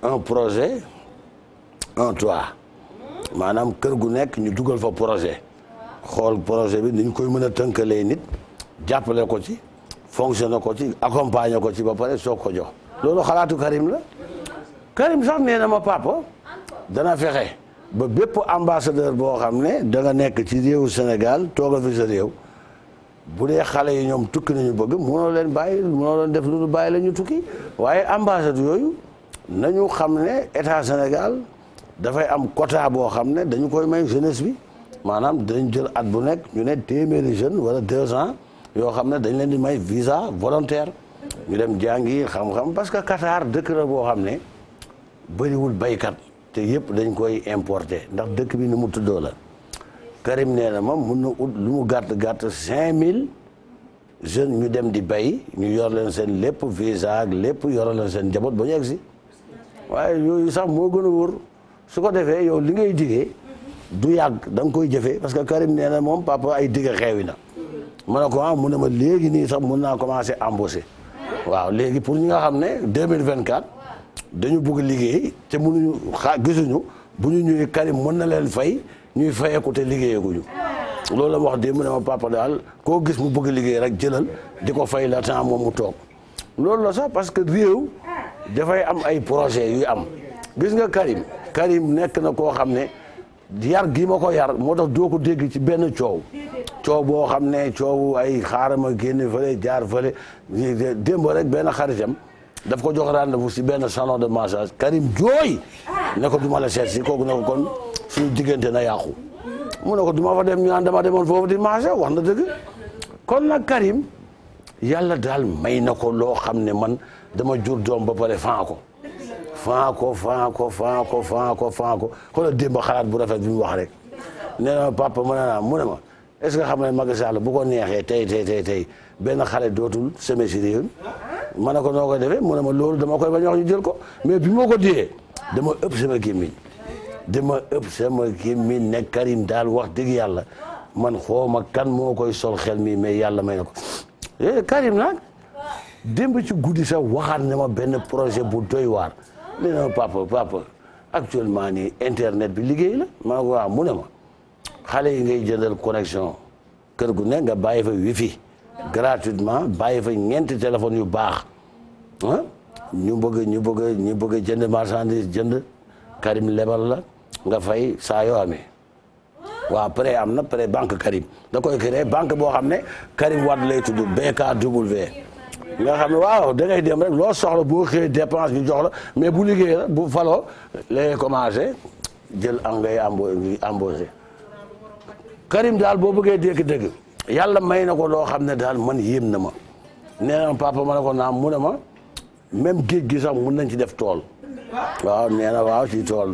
A: un projet un toit maanaam kër gu nekk ñu dugal fa projet xool projet bi ni ñu koy mën a tënkalee nit jàppale ko ci fonctionner ko ci accompagner ko ci ba pare soog ko jox loolu xalaatu Karim la Karim sax nee na ma papa dana fexe ba bépp ambassadeur boo xam ne da nga nekk ci réewu Sénégal toogal fi sa réew bu dee xale yi ñoom tukki nañu bëgg mënoo leen bàyyi mënoo leen def lu dul bàyyi la ñu tukki waaye ambassade yooyu nañu xam ne état Sénégal dafay am quota boo xam ne dañu koy may jeunesse bi maanaam dañ jël at bu nekk ñu ne téeméeri jeunes wala 2 ans yoo xam ne dañ leen di may visa volontaire ñu dem jàngi xam-xam parce que Qatar dëkk la boo xam ne bëriwul baykat te yëpp dañ koy importer ndax dëkk bi ni mu tuddoo la Karim nee na ma mun na ut lu mu gàtt 5000 jeunes ñu dem di bay ñu yor leen seen lépp visa ak lépp yor leen seen njaboot ba ñu egsi waaye yooyu sax moo gën a wóor su ko defee yow li ngay digee du yàgg da nga koy jëfee parce que Karim nee na moom papa ay digge xeewi na ma ne ko mu ne ma léegi nii sax mun naa commencer embaucher waaw léegi pour ñi nga xam ne 2024 dañu bëgg liggéey te mënuñu gisuñu bu ñu ñëwee Karim mën na leen fay ñuy fayeeku te liggéeyaguñu loolu la wax démb ne ma papa daal koo gis mu bëgg liggéey rek jëlal di ko fay la temps moom mu toog loolu la sax parce que réew dafay am ay projet yuy am gis nga Karim nekk na koo xam ne yar gi ma ko yar moo tax doo ko dégg ci benn coow boo xam ne coow ay xaarama génn fële jaar fële démb rek benn xaritam daf ko jox rendez-vous si benn salon de massage Karim jooy ne ko duma la seet si kooku ne ko kon suñu diggante na yàqu mu ne ko duma fa dem ñu naan dama demoon foofu di massage wax na dëgg kon nag Karim yàlla daal may na ko loo xam ne man dama jur doom ba pare fan ko xoolal démb xalaat bu rafet bi mu wax rek nee na papa mu ne ma est-ce que xam ne Macky Sall bu ko neexee tey benn xale dootul semé si réew ma ne ko noo koy defee mu ne ma loolu dama koy bañ wax ñu jël ko mais bi moo ko diyee dama ëpp sama gémmiñ ne Karim daal wax dëgg yàlla man xooma kan moo koy sol xel mi mais yàlla may na ko Karim nag démb ci guddi sax waxaat ne ma benn projet bu doy waar nee na papa actuellement nii internet bi liggéey la ma ne ko waaw mu ne ma xale yi ngay jëndal connexion kër gu ne nga bàyyi fa wifi gratuitement bàyyi fa ñeenti téléphone yu baax ñu bëgg jënd marchandise jënd Karim lebal la nga fay saa yoo amee waaw prêt am na prêt banque Karim da koy créé banque boo xam ne Karim Wade lay tudd BKW nga xam ne waaw da ngay dem rek loo soxla boo xëyee dépense ñu jox la mais bu liggéey la bu faloo lay commencé jël am ngay embauché Karim daal boo bëggee dégg-dégg yàlla may na ko loo xam ne daal man yéem na ma nee na papa ma ne ko naam mu ne ma même géej gi sax mun nañ ci def tool waaw nee na waaw ci tool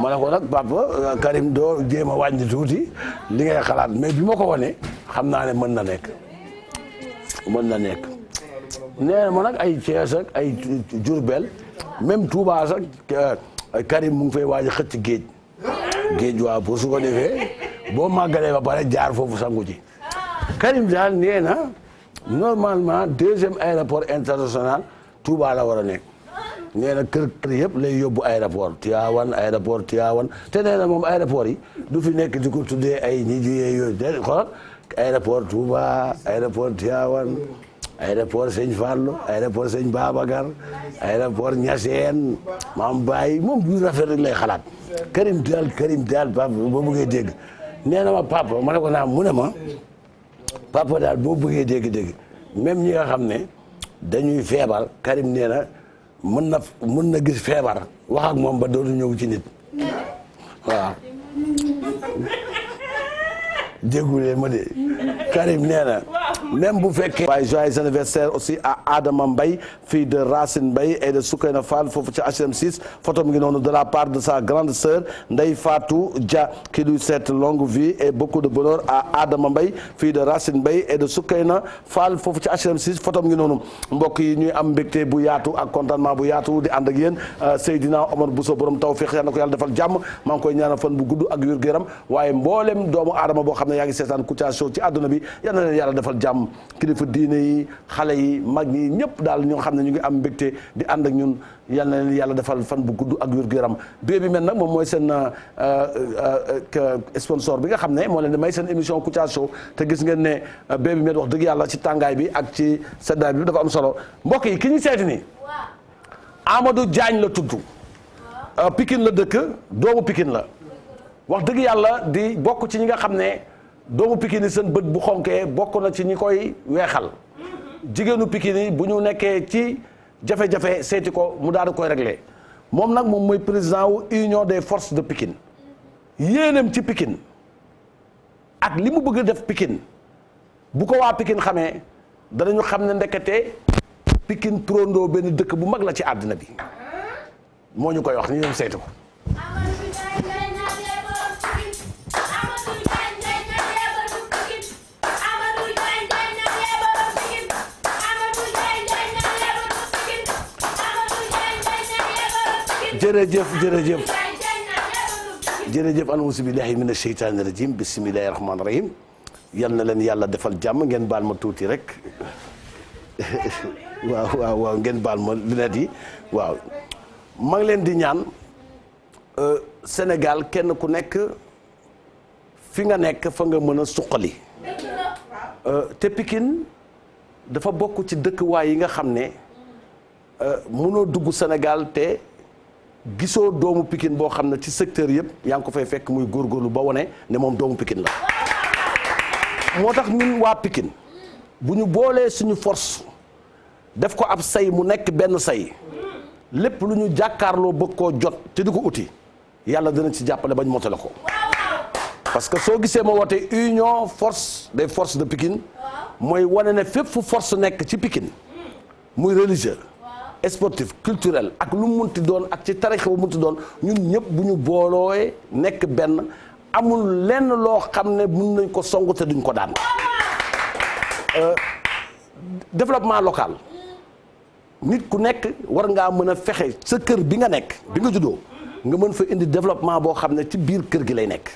A: ma ne ko nag papa Karim doo jéem a wàññi tuuti li ngay xalaat mais bi ma ko wane xam naa ne mën na nekk nee na ma nag ay Thiès ak ay Diourbel même Touba sax Karim mu ngi fay waaj a xëcc géej waaw pour su ko defee boo màggalee ba pare jaar foofu sangu ci Karim daal nee na normalement 2e aéroport international Touba la war a nekk nee na kër yëpp lay yóbbu aéroport Tivaouane te nee na moom aéroport yi du fi nekk di ko tuddee ay ñi juyee yooyu de xoolal aéroport Touba aéroport Tivaouane aéroport Sëñ Fallou aéroport Sëñ Babacar aéroport Niassène Maam Baye moom du rafet rek lay xalaat Karim daal papa boo bëggee dégg nee na ma papa ma ne ko naam mu ne ma papa daal boo bëggee dégg même ñi nga xam ne dañuy feebar Karim nee na mën na gis feebar wax ak moom ba dootu ñëw ci nit waaw déggulee ma de Karim nee na même bu fekkee waaye joyeux anniversaire aussi à Adama Mbaye fille de Racine Mbaye et de Soukeyna Fall foofu ci HLM 6 photo mi ngi noonu de la part de sa grande sœur Ndeye Fatou Dia qui lui souhaite longue vie et beaucoup de bonheur à Adama Mbaye fille de Racine Mbaye et de Soukeyna Fall foofu ci HLM 6 photo mi ngi noonu mbokk yi ñuy am mbégte bu yaatu ak contentement bu yaatu di ànd ak yéen Seydina Omar Bousso borom tawfiq yal na ko yàlla defal jàmm maa ngi koy ñaanal fan bu gudd ak wér gu yaram waaye mboolem doomu aadama boo xam ne yaa ngi seetaan Kouthia Show ci àdduna bi yal na leen yàlla defal jàmm kilifa diine yi xale yi mag ñi ñëpp daal ñoo xam ne ñu ngi am mbégte di ànd ak ñun yal na leen yàlla defal fan bu gudd ak wér gu yaram Baby Met nag moom mooy seen sponsor bi nga xam ne moo leen di may seen émission Kouthia Show te gis ngeen ne Baby Met wax dëgg yàlla ci tàngaay bi ak ci seddaay bi dafa am solo mbokk yi ki ñu seeti ni Amadou Diagne la tudd Pikine la dëkk doomu Pikine la wax dëgg yàlla di bokk ci ñi nga xam ne doomu Pikine yi seen bët bu xonkee bokk na ci ñi koy weexal jigéenu Pikine yi bu ñu nekkee ci jafe-jafe seeti ko mu daal di koy réglé moom nag moom mooy président wu union des forces de Pikine yéenam ci Pikine ak li mu bëgg a def Pikine bu ko waa Pikine xamee danañu xam ne ndekete Pikine trondoo benn dëkk bu mag la ci àddina bi moo ñu koy wax ñu dem seeti ko. jërëjëf auzu billahi mina sheytaani rajim bismillahi rahmaani rahim yal na leen yàlla defal jàmm ngeen baal ma tuuti rek waaw ngeen baal ma lunette yi waaw maa ngi leen di ñaan Sénégal kenn ku nekk fi nga nekk fa nga mën a suqali te Pikine dafa bokk ci dëkkuwaay yi nga xam ne mënoo dugg Sénégal te gisoo doomu Pikine boo xam ne ci secteur yëpp yaa ngi ko fay fekk muy góorgóorlu ba wane ne moom doomu Pikine la moo tax ñun waa Pikine bu ñu boolee suñu force def ko ab say mu nekk benn say lépp lu ñu jàkkaarloo bëgg koo jot te di ko uti yàlla dina ci jàppale bañ motale ko parce que soo gisee ma woote union force des forces de Pikine mooy wane ne fépp fu force nekk ci Pikine muy religieux sportif culturel ak lu mu munti doon ak ci tarixa bu munti doon ñun ñëpp bu ñu boolooyee nekk benn amul lenn loo xam ne mun nañ ko song te duñ ko daan développement local nit ku nekk war ngaa mën a fexe sa kër bi nga nekk bi nga juddoo nga mën fa indi développement boo xam ne ci biir kër gi lay nekk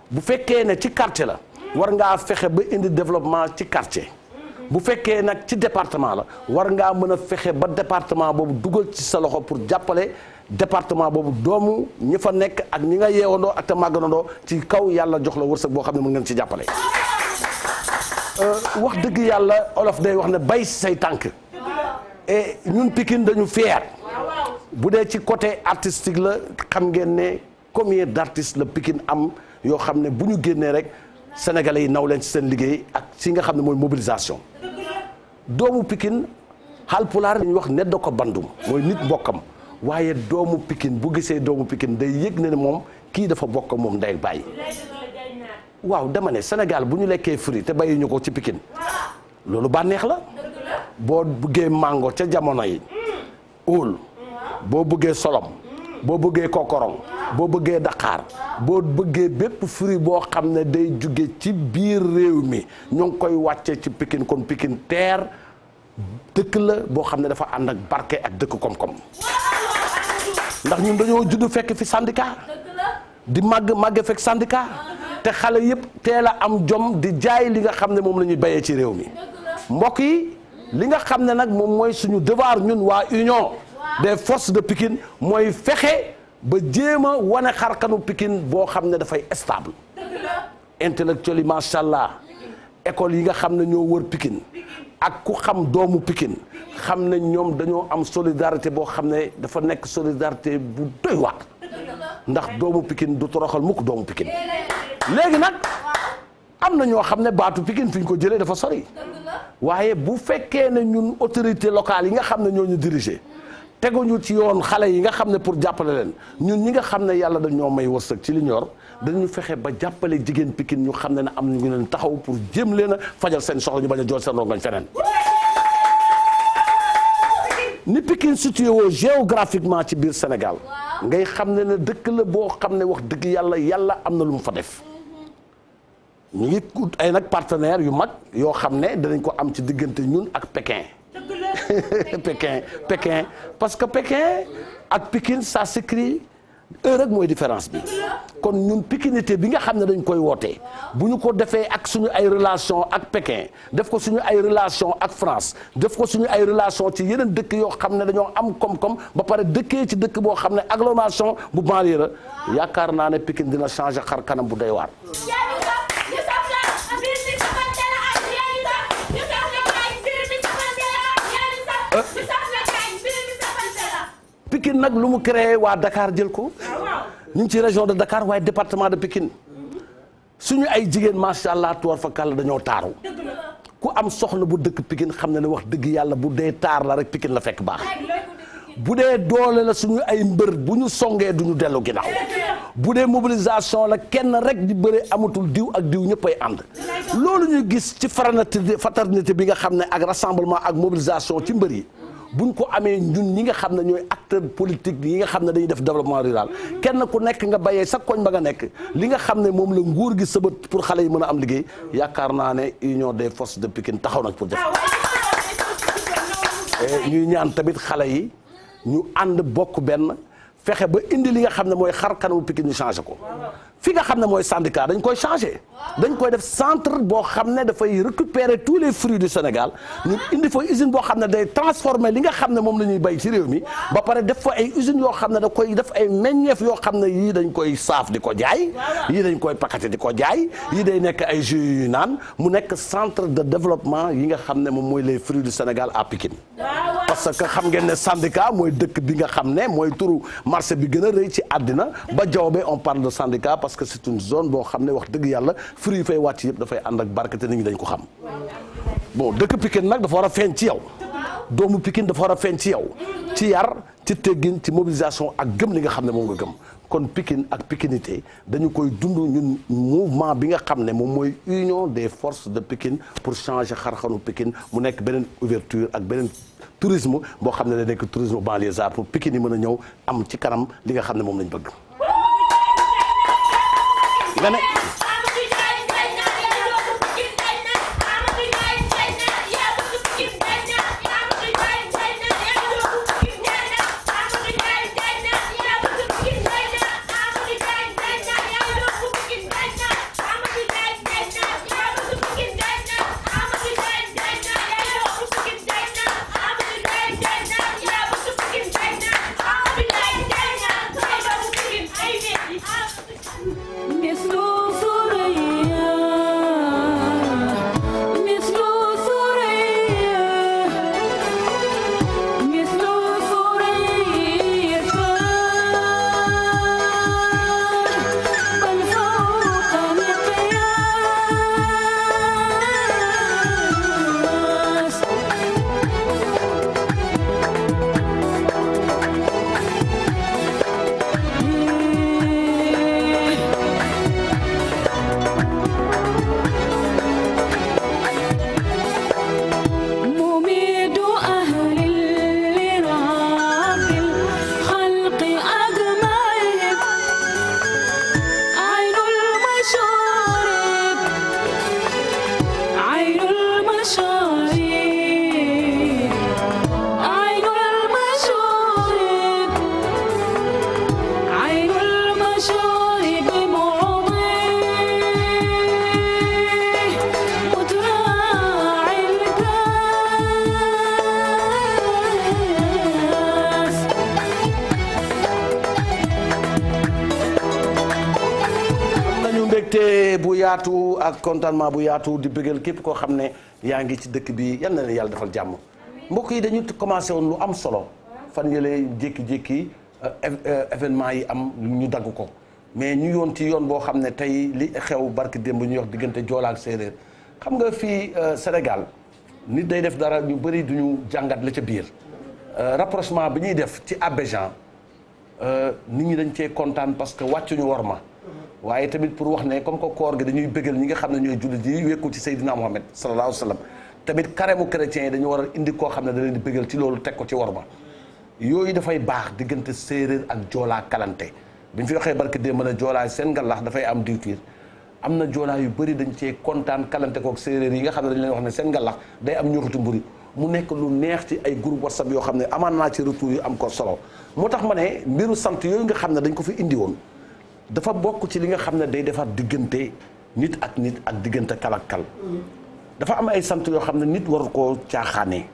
A: bu fekkee ne ci quartier la war ngaa fexe ba indi développement ci quartier bu fekkee nag ci département la war ngaa mën a fexe ba département boobu dugal ci sa loxo pour jàppale département boobu doomu ñi fa nekk ak ñi nga yeewandoo ak te màggandoo ci kaw yàlla jox la wërsëg boo xam ne mën ngeen ci jàppale. wax dëgg yàlla olof day wax ne bay say tànk et ñun Pikine dañu fier bu dee ci côté artistique la xam ngeen ne combien d'artistes la Pikine am yoo xam ne bu ñu génnee rek sénégalais yi naw leen ci seen liggéey ak ci nga xam ne mooy mobilisation doomu Pikine Haalpulaar dañuy wax neddo ko bandum mooy nit mbokkam waaye doomu Pikine bu gisee doomu Pikine day yëg ne moom kii dafa bokk moom ndey bàyyi waaw dama ne Sénégal bu ñu lekkee fruit te bàyyi ko ci Pikine loolu bànneex la boo bëggee mango ca jamono yi óol boo bëggee solom boo bëggee kokorong boo bëggee Dakar boo bëggee bépp fruit boo xam ne day jóge ci biir réew mi ñoo ngi koy wàcce ci Pikine kon Pikine terre dëkk la boo xam ne dafa ànd ak barke ak dëkk koom-koom ndax ñun dañoo judd fekk fi syndicat di màgg fekk syndicat te xale yëpp teel a am jom di jaay li nga xam ne moom la ñuy bayee ci réew mi mbokk yi li nga xam ne nag moom mooy suñu devoir ñun waa union des forces de Pikine mooy fexe ba jéem a wane xarkanu Pikine boo xam ne dafay stable intellectuel yi macha allah école yi nga xam ne ñoo wër Pikine ak ku xam doomu Pikine xam ne ñoom dañoo am solidarité boo xam ne dafa nekk solidarité bu doy waar ndax doomu Pikine du toroxal mukk doomu Pikine léegi nag am na ñoo xam ne baatu Pikine fi ñu ko jëlee dafa sori waaye bu fekkee ne ñun autorité locale yi nga xam ne ñoo ñu diriger teguñu ci yoon xale yi nga xam ne pour jàppale leen ñun ñi nga xam ne yàlla dañoo may wërsëg ci li ñor dañu fexe ba jàppale jigéen Pikine ñu xam ne ne am ñu leen taxaw pour jéem leen a fajal seen soxla ñu bañ a jool seen rongoñ feneen ni Pikine situé woo géographiquement ci biir Sénégal ngay xam ne ne dëkk la boo xam ne wax dëgg yàlla am na lu mu fa def ñu ngi ut ay nag partenaires yu mag yoo xam ne danañ ko am ci diggante ñun ak Pékin Pékin parce que Pékin ak Pikine ça s'écrit rek mooy différence bi kon ñun pikinité bi nga xam ne dañ koy wootee bu ñu ko defee ak suñu ay relation ak Pékin def ko suñu ay relation ak France def ko suñu ay relation ci yeneen dëkk yoo xam ne dañoo am koom-koom ba pare dëkkee ci dëkk boo xam ne agglomération bu banlieue la yaakaar naa ne Pikine dina changer xar kanam bu doy waar. Pikine nag lu mu créé waa Dakar jël ko ñu ngi ci région de Dakar waaye département de Pikine suñu ay jigéen macha allah tuwar fa kàll dañoo taaru ku am soxna bu dëkk Pikine xam na ne wax dëgg yàlla bu dee taar la rek Pikine la fekk baax bu dee doole la suñu ay mbër bu ñu songee duñu dellu ginnaaw bu dee mobilisation la kenn rek di bëre amatul diw ak diw ñëppay ànd loolu ñuy gis ci fraternité bi nga xam ne ak rassemblement ak mobilisation ci mbër yi buñ ko amee ñun ñi nga xam ne ñooy acteur politique yi nga xam ne dañuy def développement rural kenn ku nekk nga bayee sa koñ ba nga nekk li nga xam ne moom la nguur gi sëbët pour xale yi mën a am liggéey yaakaar naa ne union des forces de Pikine taxaw nag pour def ñuy ñaan tamit xale yi ñu ànd bokk benn fexe ba indi li nga xam ne mooy xar kanamu Pikine ñu changé ko fi nga xam ne mooy syndicat dañ koy changé dañ koy def centre boo xam ne dafay récupérer tous les fruits du Sénégal ñu indi fa usine boo xam ne day transformer li nga xam ne moom la ñuy bay ci réew mi ba pare def fa ay usines yoo xam ne da koy def ay meññeef yoo xam ne yii dañ koy saaf di ko jaay yii dañ koy paqueté di ko jaay yii day nekk ay jus yu naan mu nekk centre de développement yi nga xam ne moom mooy les fruits du Sénégal à Pikine parce que xam ngeen ne syndicat mooy dëkk bi nga xam ne mooy turu marché bi gën a rëy ci àddina ba jawbe on parle de syndicat parce que c'est une zone boo xam ne wax dëgg yàlla fruit yi fay wàcc yëpp dafay ànd ak barke te nit ñi dañ ko xam bon dëkk Pikine nag dafa war a feeñ ci yow doomu Pikine dafa war a feeñ ci yow ci yar ci teggin ci mobilisation ak gëm li nga xam ne moom nga gëm kon Pikine ak pikinité dañu koy dund ñun mouvement bi nga xam ne moom mooy union des forces de Pikine pour changer xarxanu Pikine mu nekk beneen ouverture ak beneen tourisme boo xam ne da nekk tourisme banlieusard pour Pikine yi mën a ñëw am ci kanam li nga xam ne moom lañ bëgg nga ne
C: Yes,
A: mbégte bu yaatu ak contentement bu yaatu di bëggal képp koo xam ne yaa ngi ci dëkk bi yal na leen yàlla defal jàmm mbokk yi dañu commencé woon lu am solo fan yële jékki-jékki événement yi am ñu dagg ko mais ñu yoon ci yoon boo xam ne tey li xew barki démb ñuy wax diggante Joola ak séeréer xam nga fii Sénégal nit day def dara ñu bëri duñu jàngat la ca biir rapprochement bi ñuy def ci Abidjan nit ñi dañ cee kontaan parce que wàccuñu worma waaye tamit pour wax ne comme que koor gi dañuy bëggal ñi nga xam ne ñooy jullit yi wékku ci Seydina Mohamed sallallahu alayhi wa sallam tamit carême chrétien yi dañu war a indi koo xam ne da leen di bëggal ci loolu teg ko ci worma yooyu dafay baax diggante séeréer ak joolaa kalante bi ñu fi waxee barke démb na joolaa seen ngalax dafay am diwtiir am na joolaa yu bëri dañ cee kontaan kalante kook séeréer yi nga xam ne dañ leen wax ne seen ngalax day am ñoxutu mburi mu nekk lu neex ci ay groupe WhatsApp yoo xam ne amaan naa ci retour yu am ko solo moo tax ma ne mbiru sant yooyu nga xam ne dañ ko fi indi woon dafa bokk ci li nga xam ne day defar diggante nit ak diggante kal ak kal dafa am ay sant yoo xam ne nit waru koo caaxaanee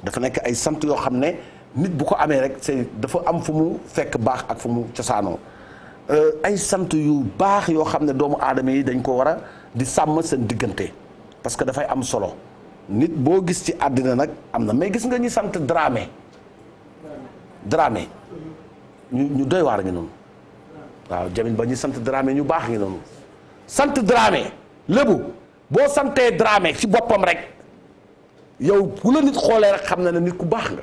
A: dafa nekk ay sant yoo xam ne nit bu ko amee rek c'est dafa am fu mu fekk baax ak fu mu cosaanoo ay sant yu baax yoo xam ne doomu aadama yi dañ ko war a di sàmm seen diggante parce que dafay am solo nit boo gis ci àddina nag am na mais gis nga ñi sant Dramé ñu doy waar ngi noonu waaw Jamil ba ñu sant Dramé ñu baax ngi noonu sant Dramé lébu boo santee Dramé ci boppam rek yow ku la nit xoolee rek xam na ne nit ku baax nga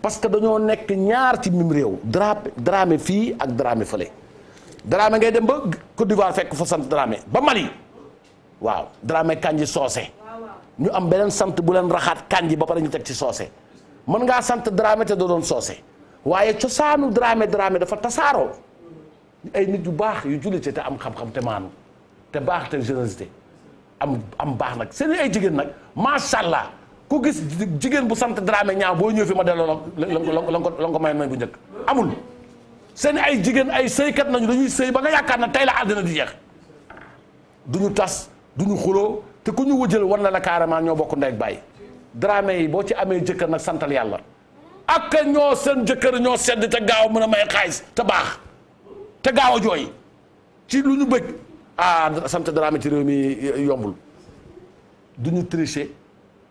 A: parce que dañoo nekk ñaar ci mim réew Dramé fii ak Dramé fële Dramé ngay dem ba Côte d'Ivoire fekk fa sant Dramé ba Mali waaw Dramé kanji soose ñu am beneen sant bu leen raxaat kanji ba pare ñu teg ci soose mën ngaa sant Dramé te doo doon soose waaye cosaanu Dramé dafa tasaaroo ay nit yu baax yu jullite te am xam-xam te maanu te baax te générosité am baax nag seen ay jigéen nag macha allah ku gis jigéen bu sant Dramé ñaaw boo ñëw fi ma delloo la ko may bu njëkk amul seen ay jigéen ay sëykat nañu dañuy sëy ba nga yaakaar na tey la àddina di jeex duñu tas duñu xuloo te ku ñu wëjël war na la carrément ñoo bokk ndey ak baay Dramé yi boo ci amee jëkkër nag santal yàlla ak ñoo seen jëkkër ñoo sedd te gaaw mën a may xaalis te baax te gaaw a jooy ci lu ñu bëgg sant Dramé ci réew mi yombul du ñu tricher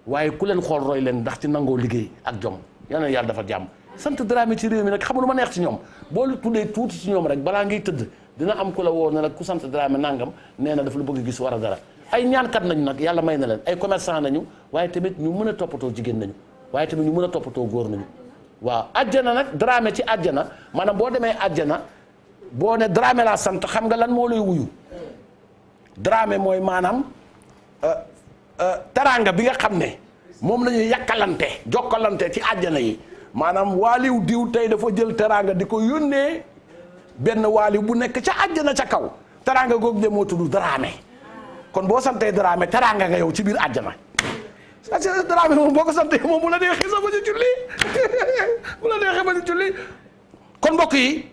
A: waaye ku leen xool roy leen ndax ci nangoo liggéey ak jom yal na yàlla dafa jàmm sant Dramé ci réew mi nag xam nga lu ma neex ci ñoom boo tuddee tuuti ci ñoom rek balaa ngay tëdd dina am ku la woo ne la ku sant Dramé nangam nee na dafa la bëgg gis war a dara ay ñaankat nañu nag yàlla may na leen ay commerçant nañu waaye tamit ñu mën a toppatoo jigéen nañu waaye tamit ñu mën a toppatoo góor nañu waaw àjjana nag Dramé ci àjjana maanaam boo demee àjjana boo ne Dramé laa sant xam nga lan moo lay wuyu Dramé mooy maanaam teraanga bi nga xam ne moom la ñuy yàkkalante jokkalante ci àjjana yi maanaam waaliw diw tey dafa jël teraanga di ko yónnee benn waaliw bu nekk ca àjjana ca kaw teraanga googu de moo tudd Dramé kon boo santee Dramé teraanga nga yow ci biir àjjana Dramé moom boo ko santee moom bu la neexee sax ba ñu julli bu la neexee ba ñu julli kon mbokk yi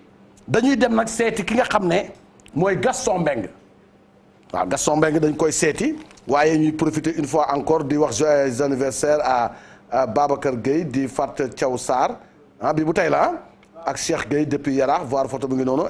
A: dañuy dem nag seeti ki nga xam ne mooy Gaston Mbengue waaw Gaston Mbengue dañ koy seeti waaye ñuy profiter une fois encore di wax joyeux anniversaire à Babacar Gueye di Fat Thiaw Sarr bi bu tey la ak Cheikh Gueye depuis Yaraax voir photo bi ngi noonu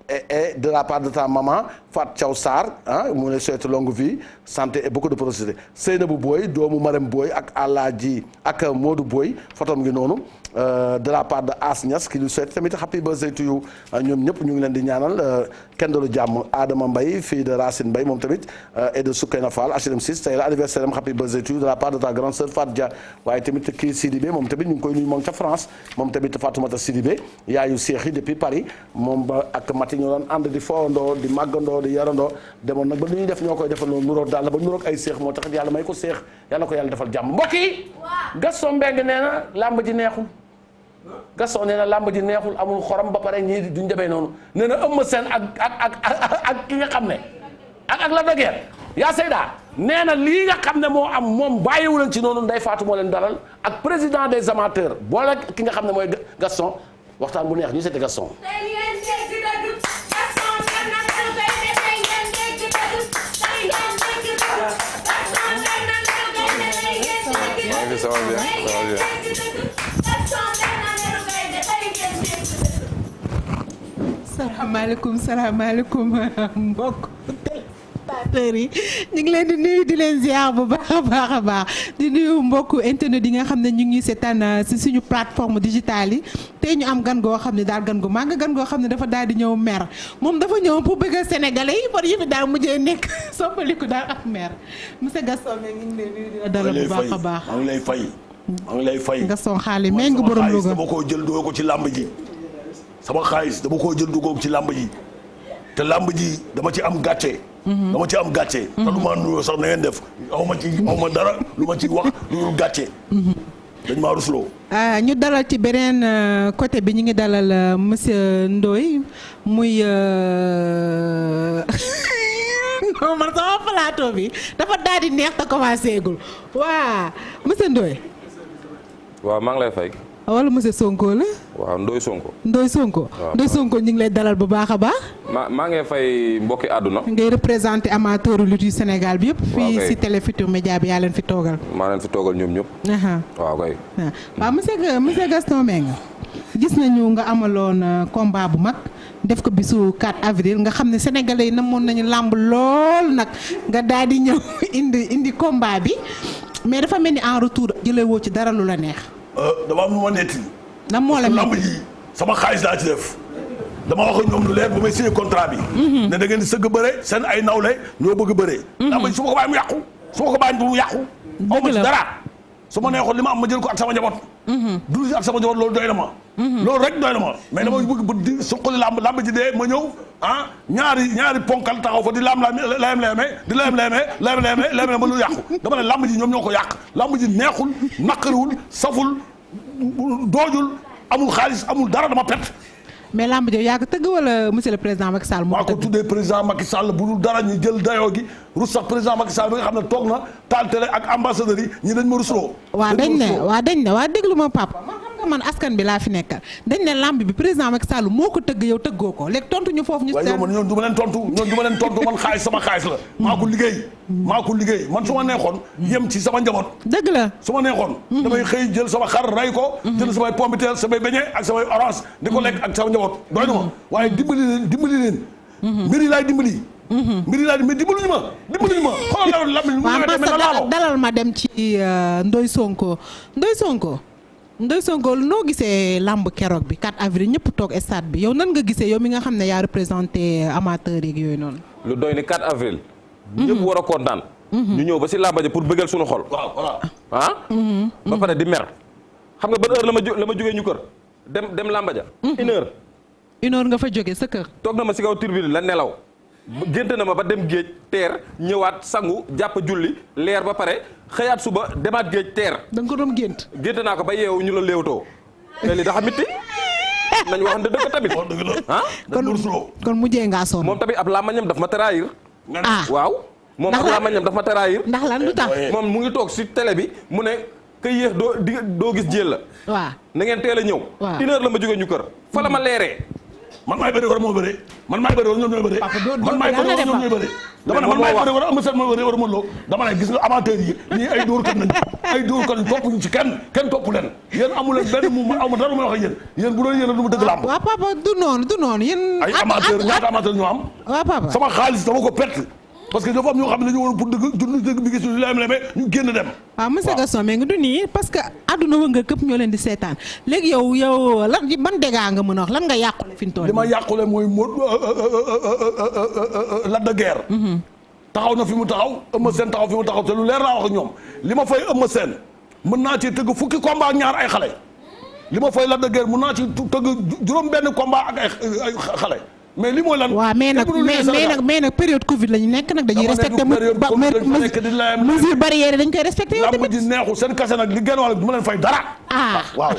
A: et de la part de ta maman Fat Thiaw Sarr mu ne souhaite longue vie santé et beaucoup de prospérité Seynabou Boy doomu Marème Boy ak Alaaji ak Modou Boy photo ngi noonu de la part de As Niass qui lui souhaite tamit happy birthday to you ñoom ñëpp ñu ngi leen di ñaanal kenn dalu jàmm Adama Mbaye fille de Racine Mbaye moom tamit et de Soukeyna Fall HLM 6 tey la anniversaire am happy birthday to you de la part de ta grande sœur Fat Dia waaye tamit kii Sidibé moom tamit ñu ngi koy nuyu moom ca France moom tamit Fatoumata Sidibé yaayu Cheikh yi depuis Paris moom ba ak Mati ñoo doon ànd di foondoo di màggandoo di yarandoo demoon nag ba lu ñuy def ñoo koy defal noonu nuroog daal la ba nuroog ay Cheikh moo tax yàlla may ko Cheikh yàlla ko yàlla defal jàmm mbokk yi Gaston Mbengue nee na làmb ji neexul Gaston nee na làmb ji neexul amul xorom ba pare ñii duñ demee noonu nee na Eumeu Sène ak ki nga xam ne ak la dëgër yaa Seyda nee na lii nga xam ne moo am moom bàyyiwu leen ci noonu Ndeye Fatou moo leen dalal ak président des amateurs boole ki nga xam ne mooy Gaston waxtaan bu neex ñu seeti Gaston.
C: Ça va bien, ça va bien.
B: salaamaaleykum mbokk
D: amateurs yi ñu ngi leen di nuyu di leen ziar bu baax a baax di nuyu mbokku internet yi nga xam ne ñu ngi seetaan si suñu plateforme digitale yi tey ñu am gan goo xam ne daal gan gu màgg gan goo xam ne dafa daal di ñëw mer moom dafa ñëw pour bëgg a sénégalais yi par yëfi daal mujjee nekk soppaliku daal ak mer monsieur Gaston mais ñu ngi leen nuyu di la dalal bu baax a baax.
A: maa ngi lay fay.
D: Gaston xaalis mee ngi borom Louga
A: dama koo jël dugg ko ci làmb ji sama xaalis dama koo jël dugg ko ci làmb ji te làmb ji dama ci am gàcce. dama ci am gàcce. te lu ma nuyoo sax na ngeen def aw ma dara lu ma ci wax lu dul gàcce. dañ maa rusloo.
D: ñu dalal ci beneen côté bi ñu ngi dalal monsieur Ndoye muy non man sama plateau bi dafa daal di neex te commencé gul waa monsieur Ndoye.
C: waaw maa ngi lay fay.
D: wala monsieur Sonko la.
C: waaw Ndoye Sonko.
D: Ndoye Sonko.
C: waaw
D: Ndoye Sonko ñu ngi lay dalal bu baax a baax.
C: maa ngi fay mbokki àdduna.
D: ngay représenté amateur lutte yu Sénégal bi yëpp. fii
C: kay
D: si Télé Futurs Médias bi yaa leen fi toogal.
C: maa leen fi toogal ñoom ñëpp. waaw kay.
D: waaw monsieur Gaston Mbengue gis nañu nga amaloon combat bu mag def ko bisu 4 avril nga xam ne sénégalais yi namoon nañu làmb lool nag nga daal di ñëw indi combat bi mais dafa mel ni en retour jëlee woo ci dara lu la neex.
A: dama am lu ma netti.
D: lan moo la
A: lamb ji sama xaalis laa ci def dama wax ak ñoom lu leer ba may signé contrat bi. ne da ngeen di sëgg bëre seen ay nawle ñoo bëgg bëre. lamb ji su ma ko bàyyi mu yàqu su ma ko bàyyi mu yàqu. aw ma ci dara su ma neexoon li ma am ma jël ko ak sama njaboot. dund si ak sama njaboot loolu doy na ma. loolu rek doy na ma mais dama bëgg ba di suqali lamb ji dee ma ñëw ñaari ponkal taxaw fa di layam ba lu yàqu dama ne lamb ji ñoom ñoo ko yàq lamb ji neexul naqariwul saful doojul amul xaalis amul dara dama pet.
D: mais lamb ji yaa ko tëgg wala monsieur le président Macky Sall moo
A: ko tuddee président Macky Sall bu dul dara ñu jël dayoo gi rus sax président Macky Sall bi nga xam ne toog na taal télé ak ambassadeurs yi ñi dañ ma rusloo.
D: dañ ne déglu ma papa man askan bi laa fi nekkal dañ ne lamb bi président Macky Sall moo ko tëgg yow tëggoo ko léegi tontu ñu foofu.
A: waaye yow man ñoom du ma leen tontu man xaalis sama xaalis la. maa ko liggéey man su ma neexoon yem ci sama njaboot.
D: dëgg la
A: su ma neexoon. damay xëy jël sama xar ray ko. jël samay pompiteer samay beñe ak samay orange di ko lekk ak sama njaboot doy na ma waaye dimbali leen. mbir yi laay dimbali. mais dimbaluñu ma xoolal la
D: dalal ma dem ci Ndoye Sonko noo gisee lamb keroog bi 4 avril ñëpp toog stade bi yow nan nga gisee yow mi nga xam ne yaa représenté amateur yeeg yooyu noonu.
C: lu doy ni 4 avril. ñëpp war a kontaan. ñu ñëw ba si làmba ja pour bëggal suñu xol.
A: waaw voilà.
C: ba pare di mer. xam nga ban heure la ma jógee ñu kër dem làmba ja. une heure
D: nga fa jógee sa kër.
C: toog na ma si kaw tribune la nelaw. gént na ma ba dem géej teer ñëwaat sangu jàpp julli leer ba pare xëyaat suba demaat géej teer.
D: da nga ko doon gént.
C: gént naa ko ba yeewu ñu la léewtoo te li dafa mitti nañ waxante dëgg tamit.
D: kon mujjee ngaa sonn.
C: moom tamit ab làmmañam daf ma trahir. waaw moom ab làmmañam daf ma trahir.
D: ndax lan lu tax
C: moom mu ngi toog si télé bi mu ne ka yéex doo gis jéel la.
D: waaw
C: na ngeen teel a ñëw.
D: waaw
C: une heure la ma jógee ñu kër. fa la ma leeree.
A: man maay bëri war moo bëri man maay bëri war ñoom ñooy bëri man maay bëri war ñoom ñooy bëri dama ne man maay bëri war am seen mooy bëri war mën loo dama ne gis nga amateur yi ñii ay dóor kat nañ topp ñu ci kenn topp leen yéen amu leen benn mu amu dara lu may wax ak yéen bu doon yéen du ma dëgg làmb
D: waaw papa du noonu yéen
A: ay amateur ñaata amateur ñoo am
D: waaw papa
A: sama xaalis dama ko perte parce que dafa am ñoo xam ne dañu war pour dëgg bi gis ñu leme ñu génn dem.
D: waaw monsieur Gaston mais nga du nii parce que àdduna wëngal këpp ñoo leen di seetaan léegi yow lan ban dégâts nga mën a wax lan nga yàqule fi mu toll.
A: li ma yàqule mooy Lac de Guiers. taxaw na fi mu taxaw Eumeu Sène taxaw fi mu taxaw te lu leer laa wax ak ñoom li ma fay Eumeu Sène mën naa ci tëgg fukki combat ak ñaar ay xale li ma fay Lac de Guiers mën naa ci tëgg juróom benn combat ak ay xale. mais li mooy lan.
D: waaw mais nag période Covid la ñu nekk nag dañuy respecté mesure barrière dañ koy respecté yow tamit.
A: lamb ji neexul seen kase nag li gën wàll du ma leen fay dara. waaw.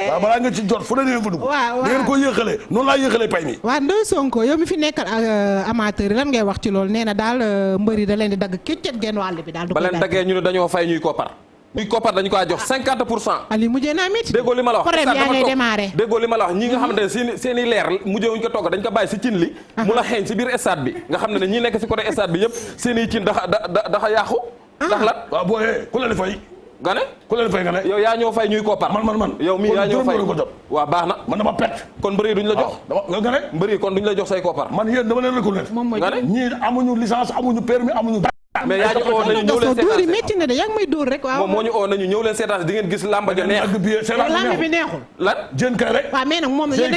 A: waaw balaa nga ci jot fu ne ngeen ko dugg.
D: waaw
A: da ngeen ko yéexalee noonu laa yéexalee pay mi.
D: waaw Ndoye Sonko yow mi fi nekkal amateur yi lan ngay wax ci loolu nee na daal mbër yi da leen di dagg këccët genn wàll bi daal.
C: ba leen daggee ñu ne dañoo fay ñuy koppar. ñuy koppar dañu ko jox 50%.
D: Ali mujjee naa métti.
C: déggoo li ma la wax
D: problème yaa ngay démarré.
C: déggoo li ma la wax ñi nga xamante ne seen i leer mujjee wuñ ko togg dañ ko bàyyi si cin li. mu la xeeñ si biir stade bi nga xam ne ñi nekk si côté stade bi yëpp seen i cin daxa yàqu. ndax lan
A: waaw booyee ku la di fay.
C: nga ne
A: ku leen fay nga ne
C: yow yaa ñoo fay ñuy koppar
A: man
C: yow mii yaa ñoo fay
A: ko jot
C: waaw baax na
A: man dama perte
C: kon mbëri duñ la jox
A: nga ne
C: mbëri kon duñ la jox say koppar
A: man yéen dama leen reconnaître
C: nga ne
A: ñii amuñu licence amuñu permis amuñu
C: mais yaa ñu oo nañu ñëw leen
D: dóor yi
C: seetaan
D: métti na de yaa ngi may dóor rek waaw
C: moom moo ñu oo nañu ñëw leen seetaan di ngeen gis làmba ja neex
D: lamb bi neexul
C: lan
A: jën kay rek
D: waaw mais nag moom jën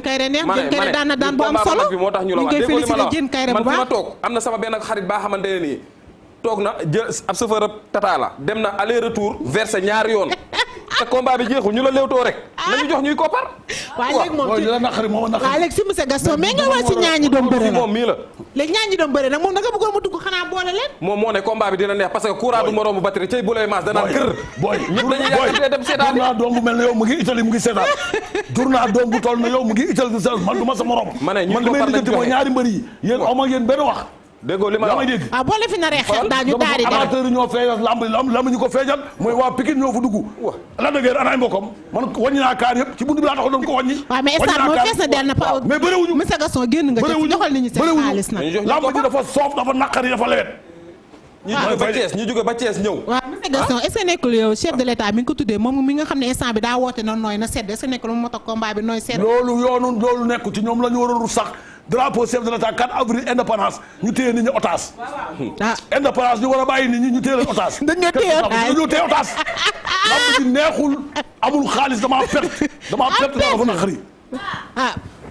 D: kayre neex jën kayre daan na daan bu am solo
C: bi moo tax ñu la
D: ñu
C: wax
D: ngi koy
C: déggoo li ma la
D: félicité jën kayre bu
C: man fi ma
D: baax
C: toog am na sama benn xarit baa xamante ne nii toog na jël ab chauffeur ab tata la dem na aller retour versé ñaari yoon te combat bi jeexul ñu la léewtoo rek nañu jox ñuy koppar
D: waaw léegi moom
A: la naqari moom naqari
D: waaw léegi si monsieur Gaston mais nga wax si ñaañi doon bëre
C: moom mii la
D: léegi ñaañi doon bëre nag moom da nga bëggoon mu dugg xanaa boole leen
C: moom moo ne combat bi dina neex parce que courant du moroom bu batterie cay bu lay maas danaan kër
A: booy
C: ñëpp dañuy yàgg dem seetaan
A: jur naa doom bu mel ne yow mu ngi Italie mu ngi seetaan jur naa doom bu toll na yow mu ngi Italie di seetaan man du ma sa morom
C: ma ne
A: man li may lijjanti mooy ñaari mbër yi yéen aw ma yéen benn wax
C: déggoo li ma la wax
A: dégg
D: waaw boole fi naree xeex daal ñu daal di dem
A: amateur yi ñoo feeñal lamb ñu ko feeñal mooy waa Pikine ñoo fa dugg la dëggeer anaay mbokkam man wàññi naa kaar yëpp ci buntu bi laa taxaw doon ko wàññi
D: waaw mais stade moo fees na del na pa
A: mais bëriwuñu
D: monsieur Gaston génn nga ci joxal nit ñi seen xaalis nag
A: lamb ji dafa soof dafa naqari dafa lewet
C: ñu jóge ba Thiès ñëw
D: waaw monsieur Gaston est-ce que nekkul yow chef de l'état mi ngi ko tuddee moom mi nga xam ne instant bi daa woote na nooy na sedd est-ce que nekkul moo tax combat bi nooy sedd
A: loolu nekku ci ñoom la ñu waroon sax drapeau chef de l'état 4 avril indépendance ñu téye nit ñi otage indépendance ñu war a bàyyi nit ñi ñu téye leen otage
D: dañu téye
A: otage lamb ji neexul amul xaalis damaa perte dafa naqari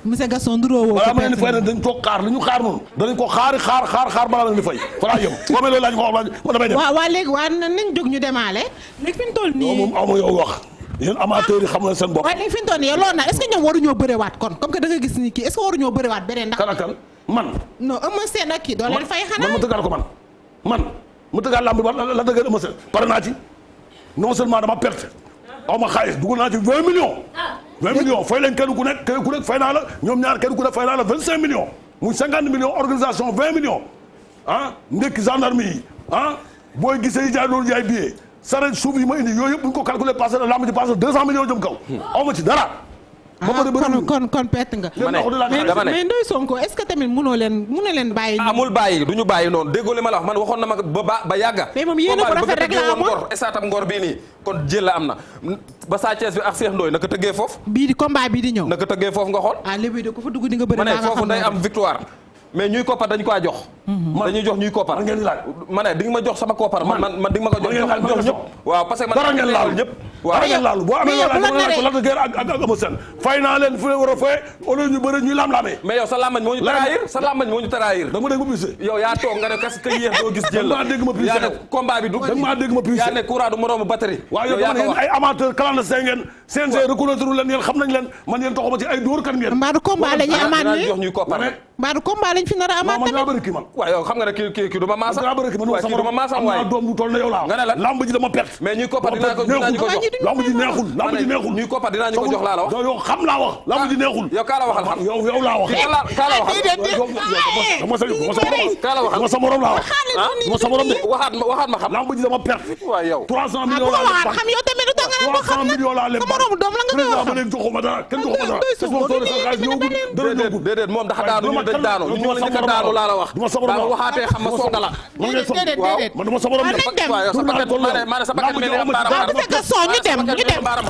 D: monsieur Gaston nduroo woo
A: balaa ma leen di fay nag dañ toog xaar li ñu xaar noonu danañ ko xaar balaa ma leen di fay fa laa yem boo amee loolu laaj ko wax ma damay dem
D: waaw léegi waa nañ jóg ñu demaale léegi fi ñu toll nii
A: moom amu yow wax yéen amateurs yi xam na seen bopp
D: waaye léegi fi ñu toll nii loolu nag est-ce que ñoom waruñoo bërewaat kon comme que da nga gis ni kii est-ce que waruñoo bërewaat beneen ndax
A: kan ak kan man
D: non Eumeu Sène ak kii doo leen fay xanaa
A: man ma tëggaat ko man ma tëggaat lamb bi la dëggal Eumeu Sène pare naa ci non seulement dama perte aw ma xaalis dugal naa ci 20 millions 20 millions fay leen kenn ku nekk fay naa la ñoom ñaar kenn ku nekk fay naa la 25 millions muy 50 millions organisation 20 millions ndekki gendarmerie yi booy gisee yi jaay loolu jaay billet saret suuf yi ma indi yooyu yëpp bu ñu ko calculé passé na lamb ji passé 200 millions jëm kaw aw ma ci dara
D: kon perte nga mais Ndoye Sonko est-ce que tamit mënoo leen bàyyi
C: amul bàyyi du ñu bàyyi noonu déggoo li ma la wax man waxoon na ma ba yàgga
D: mais moom yéen a ko rafet rek la amoon
C: ngor esaatam ngor bii nii kon jël la am na ba Sa Thiès bi ak Cheikh Ndoye naka tëggee foofu
D: bii di combat bii di ñëw
C: naka tëggee foofu nga xool
D: léegi de ko fa dugg di nga bëri
C: ma ne foofu day am victoire mais ñuy koppar dañu ko jox dañuy jox ñuy koppar
A: ngeen laaj
C: ma ne di nga ma jox sama koppar man di nga ma ko jox ñëpp waaw parce que man
A: dara ngeen laal ñëpp dara ngeen laal boo amee loolu la guerre ak Eumeu Sène fay naa leen fu leen war a fay au lieu ñu bëri ñuy lam-lamee
C: mais yow sa làmmañ moo ñu trahir
A: da nga ma dégg ma pise
C: yow yaa toog nga ne kas ka yéex doo gis jël la
A: dégg ma pise
C: yaa ne combat bi du
A: da nga maa dégg ma pise
C: yaa ne courant du moroomu batterie
A: waaw yow dama ne ay amateur clandestin ngeen CNG reconnaître leen yéen xam nañ leen man yéen taxuma ci ay dóor kan ngeen
D: mbaa du combat la ñuy amaat ni
C: jox ñuy koppar
D: mbaa du combat lañ fi nar a amaat tamit
A: bëri kii man
C: waaw yow xam nga ne kii du ma maasam
A: kii du ma maasam waaye doom bu toll na yow laa
C: nga ne la
A: lamb ji dama perte
C: mais ñuy koppar dinaa ko jox
A: lamb ji neexul
C: ñuy koppar dinaa ñu ko jox laa la wax
A: yow xam laa wax lamb ji neexul
C: yow kaa la waxal xam
A: yow laa wax
C: kaa la waxal
A: dama sa morom laa wax dama sa morom de
C: waxaat ma xam
A: lamb ji dama perte
C: waaw yow
A: 300 millions laa leb
D: xam yow tamit du tax nga ko xam
A: 300 millions laa leb
D: sa morom doom la nga koy wax
A: ba léegi joxuma dara kenn joxuma dara
C: déedéet moom daxa daanu ñu dañ daanu ñu ñoo la njëkk a daanu laa la wax daa waxaatee xam ma songa la
A: man dama sa morom de
C: maa ne sa bakkan mel ni am baaram